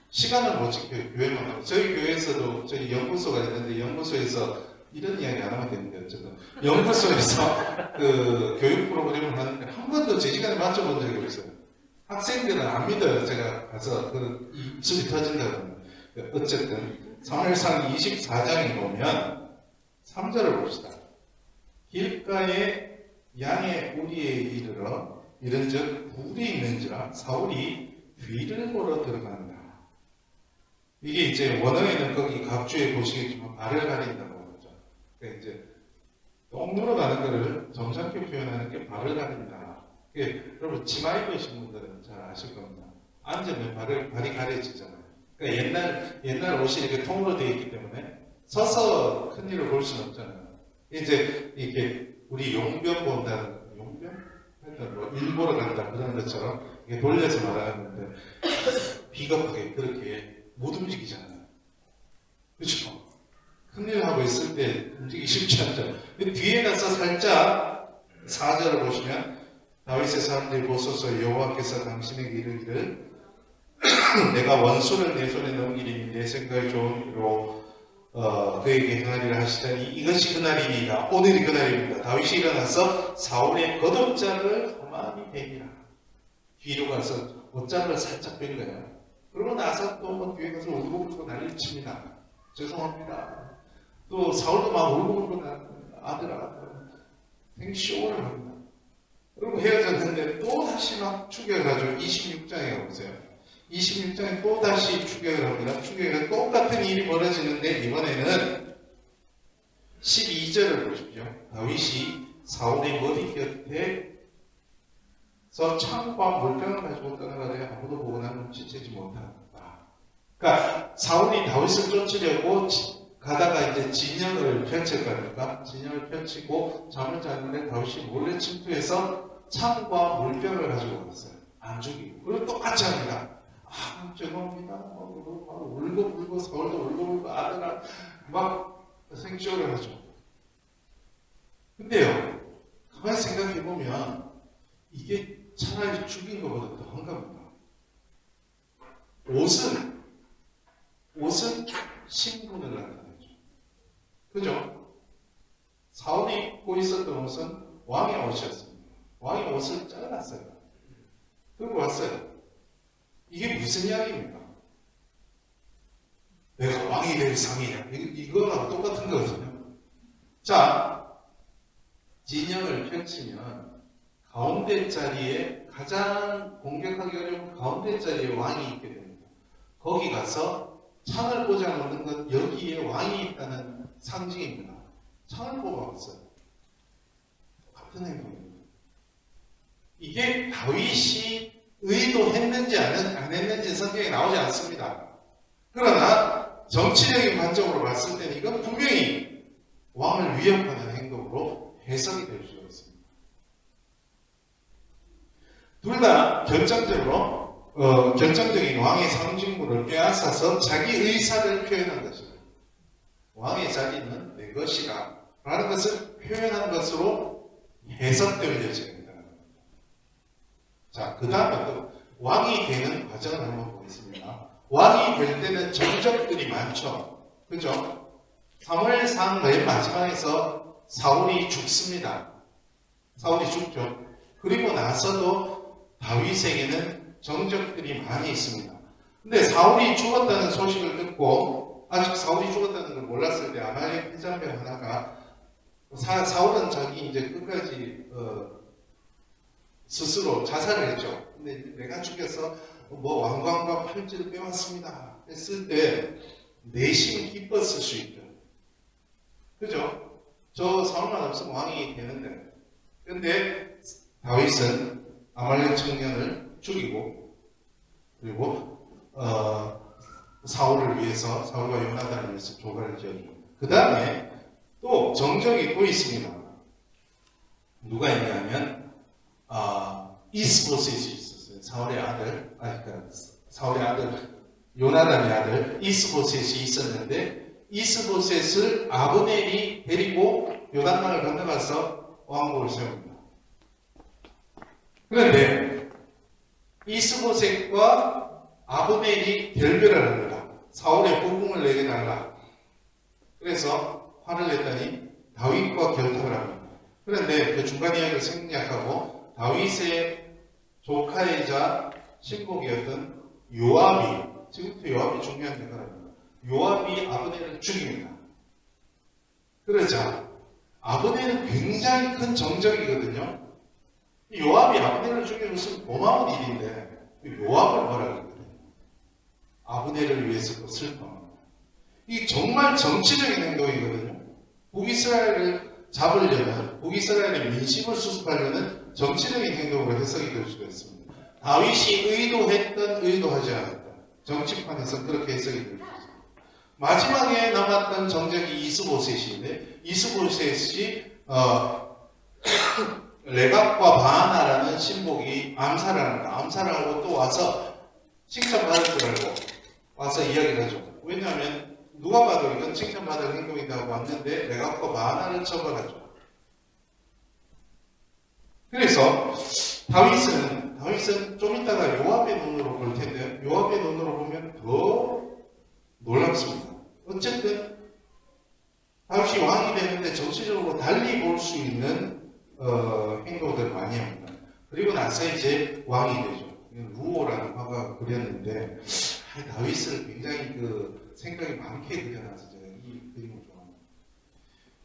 시간을 못 지켜요. 교회만 가면. 저희 교회에서도 저희 연구소가 있는데, 연구소에서 이런 이야기 안 하면 되는데, 어쨌든 연구소에서 교육 프로그램을 하는데 한 번도 제 시간에 맞춰본 적이 없어요. 학생들은 안 믿어요. 제가 가서 입술이 터진다고. 어쨌든 사무엘상 24장에 보면 3절을 봅시다. 길가에 양의 우리에 이르러 이른즉 불이 있는지라 사울이 뒤를 보러 들어간다. 이게 이제 원어에는 거기 각주에 보시겠지만 발을 가린다고 하죠. 그러니까 이제 똥 누러 가는 거를 정확히 표현하는 게 발을 가린다. 여러분 치마 입으신 분들은 잘 아실 겁니다. 앉으면 발이 가려지잖아요. 그러니까 옛날 옷이 이렇게 통으로 되어 있기 때문에 서서 큰 일을 볼 수는 없잖아요. 이제 이렇게 우리 용변 본다는, 하여튼 일보러 간다 그런 것처럼 이게 돌려서 말하는데, 비겁하게 그렇게 못 움직이잖아요. 그렇죠? 큰일 하고 있을 때 움직이기 쉽지 않죠. 그 뒤에 가서 살짝 4절을 보시면 다윗의 사람들이 보소서 여호와께서 당신에게 이르기를 내가 원수를 내 손에 넘기리니 내 생각이 좋은 일로 그에게 행하리라 하시다니 이것이 그날이니이다. 오늘이 그날입니다. 다윗이 일어나서 사울의 겉옷자를 가만히 베니라. 뒤로 가서 옷자를 살짝 뺀 거야. 그러고 나서 또 뒤에 가서 울고불고 난리를 칩니다. 죄송합니다. 또 사울도 막 울고불고 아들아 생쇼를 합니다. 그리고 헤어졌는데 또 다시 막 추격을 하죠. 26장에 가보세요. 26장에 또 다시 추격을 합니다. 추격을 똑같은 일이 벌어지는데 이번에는 12절을 보십시오. 다윗이 사울의 머리 곁에서 창과 물병을 가지고 떠나가되 아무도 보거나 눈치채지 못한다. 그러니까 사울이 다윗을 쫓으려고 가다가 이제 진영을 펼칠 거니까 진영을 펼치고 잠을 자는데 다윗이 몰래 침투해서 창과 물병을 가지고 갔어요. 안 죽이고. 그리고 똑같이 합니다. 아, 죄송합니다. 울고 사울도 울고 아들아 막 생쇼를 하죠. 근데요, 가만히 생각해 보면 이게 차라리 죽인 것보다 더 한갑니다. 옷은 신분을 나타내죠. 그죠? 사울이 입고 있었던 옷은 왕의 옷이었습니다. 왕의 옷을 잘랐어요. 그리고 왔어요. 이게 무슨 이야기입니까? 내가 왕이 될 상이냐? 이거랑 똑같은 거거든요. 자, 진영을 펼치면 가운데 자리에 가장 공격하기 어려운 가운데 자리에 왕이 있게 됩니다. 거기 가서 창을 꽂아놓는 건 여기에 왕이 있다는 상징입니다. 창을 뽑아왔어요. 같은 행동입니다. 이게 다윗이 의도했는지 안 했는지 성경에 나오지 않습니다. 그러나 정치적인 관점으로 봤을 때는 이건 분명히 왕을 위협하는 행동으로 해석이 될 수가 있습니다. 둘 다 결정적인 왕의 상징물을 빼앗아서 자기 의사를 표현한 것입니다. 왕의 자리는 내 것이다 라는 것을 표현한 것으로 해석될 예정입니다. 자, 그 다음에 또 왕이 되는 과정을 한번 보겠습니다. 왕이 될 때는 정적들이 많죠. 그죠? 사무엘상 맨 마지막에서 사울이 죽습니다. 사울이 죽죠. 그리고 나서도 다윗에게는 정적들이 많이 있습니다. 근데 사울이 죽었다는 소식을 듣고 아직 사울이 죽었다는 걸 몰랐을 때 아말렉 패잔병 하나가 사울은 자기 이제 끝까지 스스로 자살을 했죠. 근데 내가 죽여서 왕관과 팔찌를 빼왔습니다 했을 때 내심 기뻤을 수 있죠. 그죠? 저 사울만 없으면 왕이 되는데. 근데 다윗은 아말렉 청년을 죽이고 그리고 사울을 위해서 사울과 요나단을 위해서 조가를 지어줍니다. 그 다음에 또 정적이 또 있습니다. 누가 있냐면 이스보셋이 있었어요. 사울의 아들 요나단의 아들 이스보셋이 있었는데 이스보셋을 아브넬이 데리고 요단강을 건너가서 왕국을 세웁니다. 그런데 이스보셋과 아브넬이 결별을 합니다. 사울의 부궁을 내게 달라. 그래서 화를 냈더니 다윗과 결탁을 합니다. 그런데 그 중간 이야기를 생략하고 다윗의 조카이자 신복이었던 요압이, 지금부터 요압이 중요한 대가랍니다. 요압이 아브넬을 죽입니다. 그러자 아브넬은 굉장히 큰 정적이거든요. 요압이 아브넬을 죽이는 것은 고마운 일인데 요압을 뭐라 그래요? 아브넬을 위해서 슬퍼합니다. 이게 정말 정치적인 행동이거든요. 북이스라엘을 잡으려는, 북이스라엘의 민심을 수습하려는 정치적인 행동으로 해석이 될 수가 있습니다. 다윗이 의도했던 의도하지 않았다. 정치판에서 그렇게 해석이 될 수 있습니다. 마지막에 남았던 정적이 이스보셋인데 이스보셋이 레갑과 바하나라는 신복이 암살을 합니다. 암살을 하고 또 와서 칭찬받을 줄 알고 와서 이야기를 하죠. 왜냐하면 누가 봐도 이건 칭찬받을 행동이라고 왔는데 레갑과 바하나를 처벌하죠. 그래서 다윗은 좀 이따가 요압의 눈으로 볼 텐데 요압의 눈으로 보면 더 놀랍습니다. 어쨌든 다윗이 왕이 되는데 정치적으로 달리 볼 수 있는 행동들을 많이 합니다. 그리고 나서 이제 왕이 되죠. 루오라는 화가가 그렸는데 다윗을 굉장히 그 생각이 많게 그려놔서 제가 이 그림을 좋아합니다.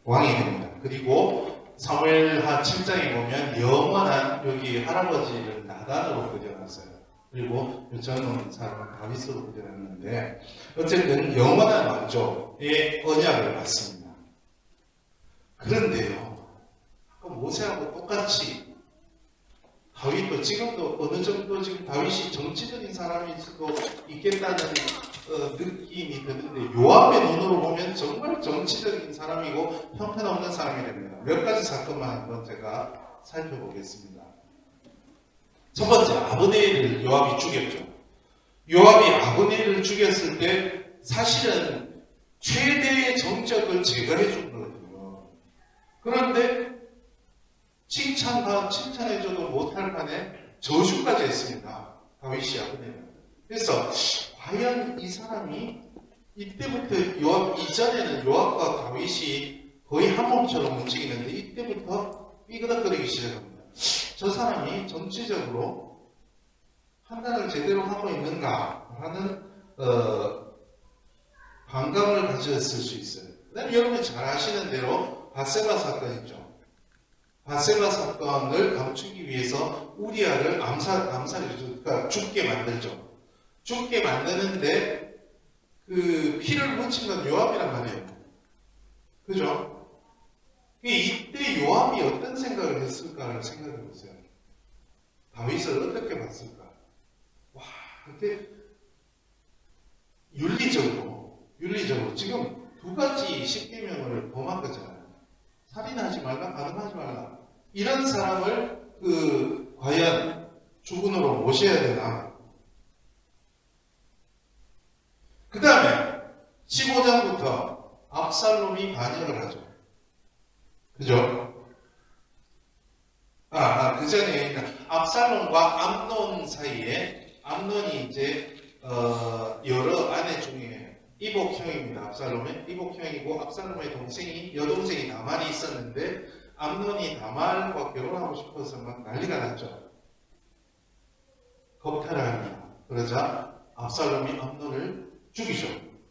왕이 됩니다. 그리고 사무엘하 7장에 보면 영원한 여기 할아버지를 나단으로 그려놨어요. 그리고 젊은 사람은 다윗으로 그려놨는데 어쨌든 영원한 왕조의 언약을 받습니다. 그런데요, 아까 모세하고 똑같이 다윗도 지금도 어느 정도 지금 다윗이 정치적인 사람일 수도 있겠다는 느낌이 드는데 요압의 눈으로 보면 정말 정치적인 사람이고 형편없는 사람이 됩니다. 몇 가지 사건만 한번 제가 살펴보겠습니다. 첫 번째, 아브넬을 요압이 죽였죠. 요압이 아브넬을 죽였을 때 사실은 최대의 정적을 제거해 준 거거든요. 그런데 칭찬해줘도 못할 판에 저주까지 했습니다. 다윗이 아브넬은. 그래서 과연 이 사람이 이때부터 요압 이전에는 요압과 다윗이 거의 한 몸처럼 움직이는데 이때부터 삐그덕거리기 시작합니다. 저 사람이 정치적으로 판단을 제대로 하고 있는가라는 반감을 가졌을 수 있어요. 그다음에 여러분이 잘 아시는 대로 밧세바 사건 있죠. 밧세바 사건을 감추기 위해서 우리아를 그러니까 죽게 만들죠. 죽게 만드는데 그 피를 묻힌 건 요압이란 말이에요. 그죠? 이때 요압이 어떤 생각을 했을까를 생각해 보세요. 다윗을 어떻게 봤을까? 와, 그렇게 윤리적으로 지금 두 가지 십계명을 범한 거잖아요. 살인하지 말라, 가늠하지 말라. 이런 사람을 과연 주군으로 모셔야 되나? 그 다음에 15장부터 압살롬이 반역을 하죠. 그죠? 그 전에 압살롬과 암논 사이에 암논이 이제 여러 아내 중에 이복형입니다. 압살롬의 이복형이고 압살롬의 여동생이 다말이 있었는데 암논이 다말과 결혼하고 싶어서 막 난리가 났죠. 겁탈을 합니다. 그러자 압살롬이 암논을 죽이죠.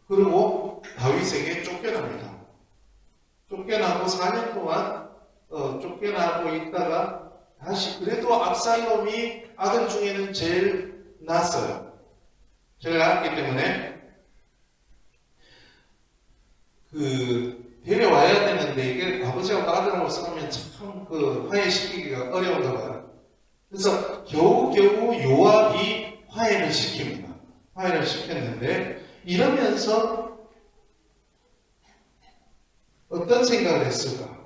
그리고 다윗에게 쫓겨납니다. 쫓겨나고 4년 동안 쫓겨나고 있다가 다시 그래도 압살롬이 아들 중에는 제일 낫어요. 제일 낫기 때문에 데려와야 되는데 이게 아버지하고 아들하고 싸우면 참 화해시키기가 어려운가 봐요. 그래서 겨우겨우 요압이 화해를 시킵니다. 화해를 시켰는데 이러면서 어떤 생각을 했을까?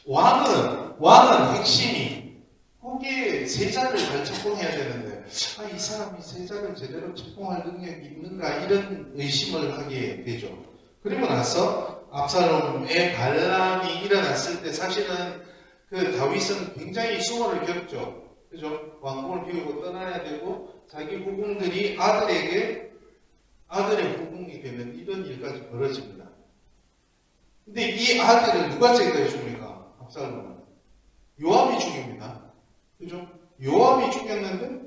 왕은 핵심이 거기에 세자를 잘 책봉해야 되는데 이 사람이 세자를 제대로 책봉할 능력이 있는가 이런 의심을 하게 되죠. 그리고 나서 압살롬의 반란이 일어났을 때 사실은 다윗은 굉장히 수모를 겪죠. 그죠? 왕궁을 비우고 떠나야 되고 자기 후궁들이 아들의 후궁이 되면 이런 일까지 벌어집니다. 근데 이 아들을 누가 제거해 줍니까? 압살롬은. 요압이 죽입니다. 그죠? 요압이 죽였는데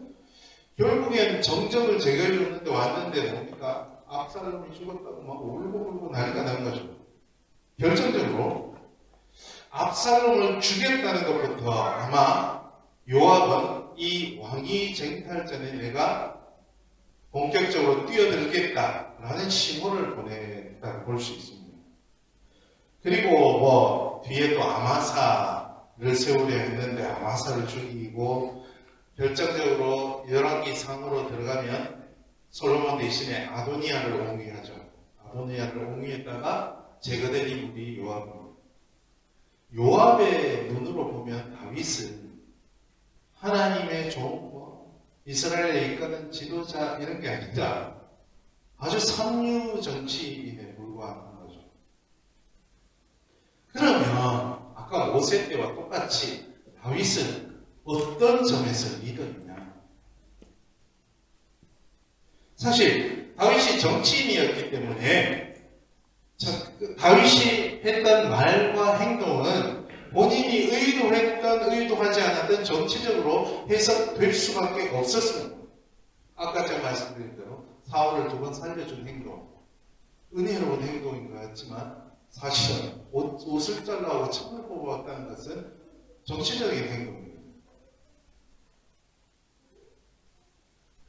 결국엔 정적을 제거해 줬는데 왔는데 뭡니까? 압살롬이 죽었다고 막 울고 난리가 난 거죠. 결정적으로 압살롬을 죽였다는 것부터 아마 요압은 이 왕위 쟁탈 전에 내가 본격적으로 뛰어들겠다라는 신호를 보냈다고 볼 수 있습니다. 그리고 뒤에 또 아마사를 세우려 했는데 아마사를 죽이고 결정적으로 열왕기 상으로 들어가면 솔로몬 대신에 아도니아를 옹위하죠. 아도니아를 옹위했다가 제거된 인물이 요압입니다. 요압의 눈으로 보면 다윗은 하나님의 종, 이스라엘에 이끄는 지도자 이런 게 아니라 아주 삼류 정치인에 불과한 거죠. 그러면 아까 모세 때와 똑같이 다윗은 어떤 점에서 리더이냐? 사실 다윗이 정치인이었기 때문에 다윗이 했던 말과 행동은 본인이 의도했던 의도하지 않았던 정치적으로 해석될 수밖에 없었습니다. 아까 제가 말씀드린 대로 사울을 2번 살려준 행동, 은혜로운 행동인 것 같지만 사실은 옷을 잘라고 창을 뽑아왔다는 것은 정치적인 행동입니다.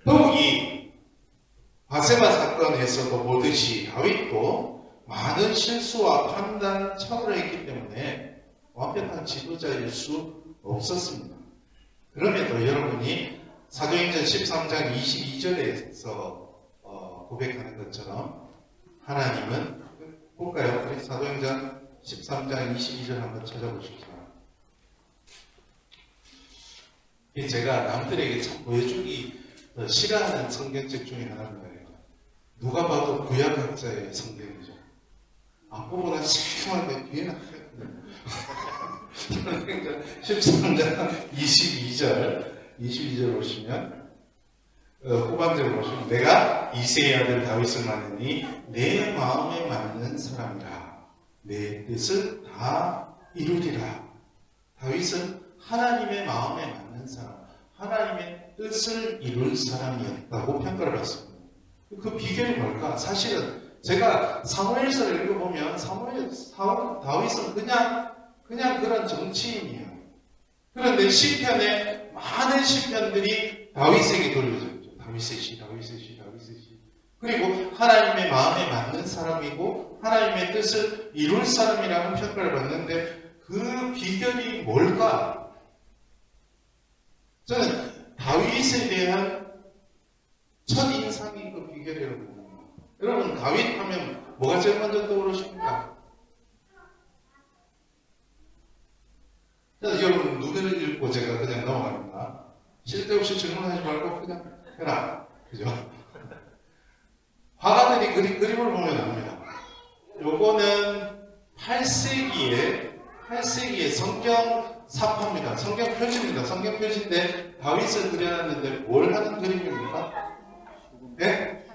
더욱이 바세바 사건에서도 보듯이 다윗도 많은 실수와 판단 착오를 했기 때문에 완벽한 지도자일 수 없었습니다. 그럼에도 여러분이 사도행전 13장 22절에서 고백하는 것처럼 하나님은 볼까요? 우리 사도행전 13장 22절 한번 찾아보십시오. 제가 남들에게 참 보여주기 싫어하는 성경책 중에 하나입니다. 누가 봐도 구약학자의 성경이죠. 앞부분은 시큼한데 뒤에는 하얗거든요. 13장 22절 보시면 후반절을 보시면 내가 이새의 아들 다윗을 만나니 내 마음에 맞는 사람이라 내 뜻을 다 이루리라. 다윗은 하나님의 마음에 맞는 사람, 하나님의 뜻을 이룰 사람이었다고 평가를 받습니다. 그 비결이 뭘까? 사실은 제가 사무엘서를 읽어보면 다윗은 그냥 그런 정치인이에요. 그런데 시편에 많은 시편들이 다윗에게 돌려졌죠. 다윗의 시. 그리고 하나님의 마음에 맞는 사람이고 하나님의 뜻을 이룰 사람이라는 평가를 받는데 그 비결이 뭘까? 저는 다윗에 대한 첫인상이 그 비결이라고 봅니다. 여러분 다윗 하면 뭐가 제일 먼저 떠오르십니까? 여러분 눈을 읽고 제가 그냥 넘어갑니다. 쓸데없이 질문하지 말고 그냥 해라. 그죠? 화가들이 그림을 보면 압니다. 요거는 8세기의 성경 사파입니다. 성경 표지입니다. 성경 표지인데 다윗을 그려놨는데 뭘 하는 그림입니까? 네?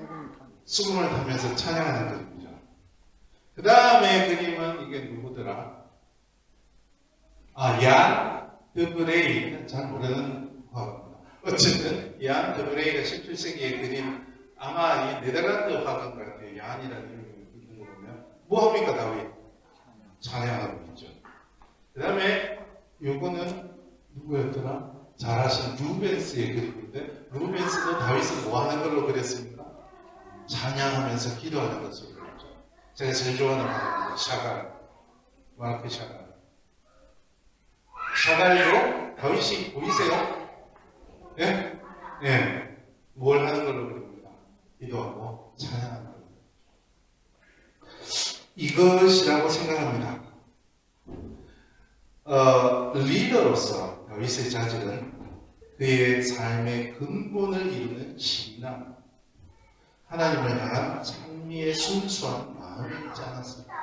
수금을 타면서 찬양하는 그림이죠. 그 다음에 그림은 이게 누구더라? 얀 드브레이. 잘 모르는 화가입니다. 어쨌든 얀 드브레이가 17세기의 그림, 아마 이 네덜란드 화가인 것 같아요. 얀이라는 이름을 듣는 거 보면 뭐 합니까 다윗? 찬양하고 있죠. 그 다음에 요거는 누구였더라? 잘 아시는 루벤스의 그림인데 루벤스도 다윗은 뭐 하는 걸로 그렸습니까? 찬양하면서 기도하는 것으로 그렸죠. 제가 제일 좋아하는 화가입니다. 샤갈, 마르크 샤갈. 샤갈도 다윗이 보이세요? 예? 예. 뭘 하는 걸로 그립니다. 기도하고 찬양하는 걸로. 이것이라고 생각합니다. 리더로서 다윗의 자질은 그의 삶의 근본을 이루는 신앙, 하나님을 향한 찬미의 순수한 마음이 있지 않았습니다.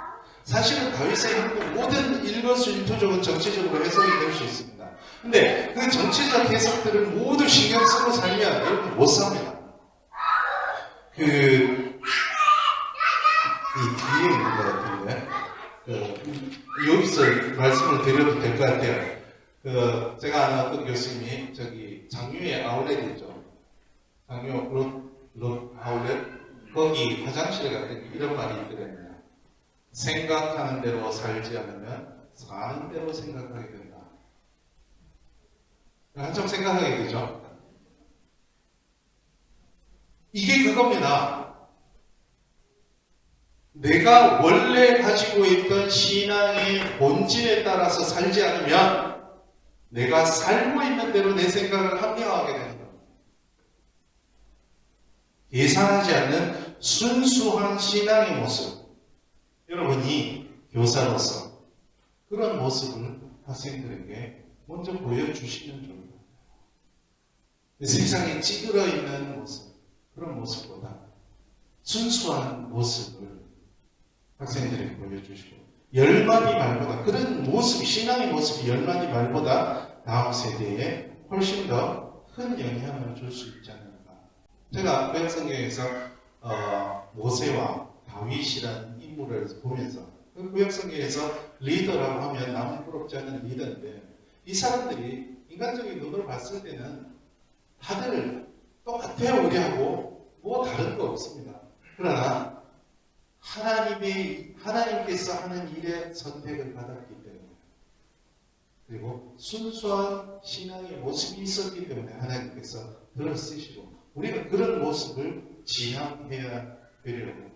사실은 다윗의 행동 모든 일거수일투족은 정치적으로 해석이 될 수 있습니다. 근데 그 정치적 해석들을 모두 신경 쓰고 살면 여러분 못 삽니다. 이 뒤에 있는 것 같은데 여기서 말씀을 드려도 될 것 같아요. 제가 아는 어떤 교수님이 장유의 아울렛이죠. 장유 롯 아울렛 거기 화장실에 갔더니 이런 말이 있더랍니다. 생각하는 대로 살지 않으면 사는 대로 생각하게 된다. 한참 생각하게 되죠. 이게 그겁니다. 내가 원래 가지고 있던 신앙의 본질에 따라서 살지 않으면 내가 살고 있는 대로 내 생각을 합리화하게 된다. 예상하지 않는 순수한 신앙의 모습. 여러분이 교사로서 그런 모습을 학생들에게 먼저 보여주시면 좋을 것 같아요. 세상에 찌들어 있는 모습, 그런 모습보다 순수한 모습을 학생들에게 보여주시고 10마디 말보다 그런 모습, 신앙의 모습이 10마디 말보다 다음 세대에 훨씬 더 큰 영향을 줄 수 있지 않을까. 제가 구약성경에서 모세와 다윗이라는 인물을 보면서 그 구약성경에서 리더라고 하면 남을 부럽지 않은 리더인데 이 사람들이 인간적인 눈으로 봤을 때는 다들 똑같아요. 우리하고 뭐 다른 거 없습니다. 그러나 하나님께서 하는 일에 선택을 받았기 때문에 그리고 순수한 신앙의 모습이 있었기 때문에 하나님께서 그를 쓰시고 우리가 그런 모습을 지향해야 되려고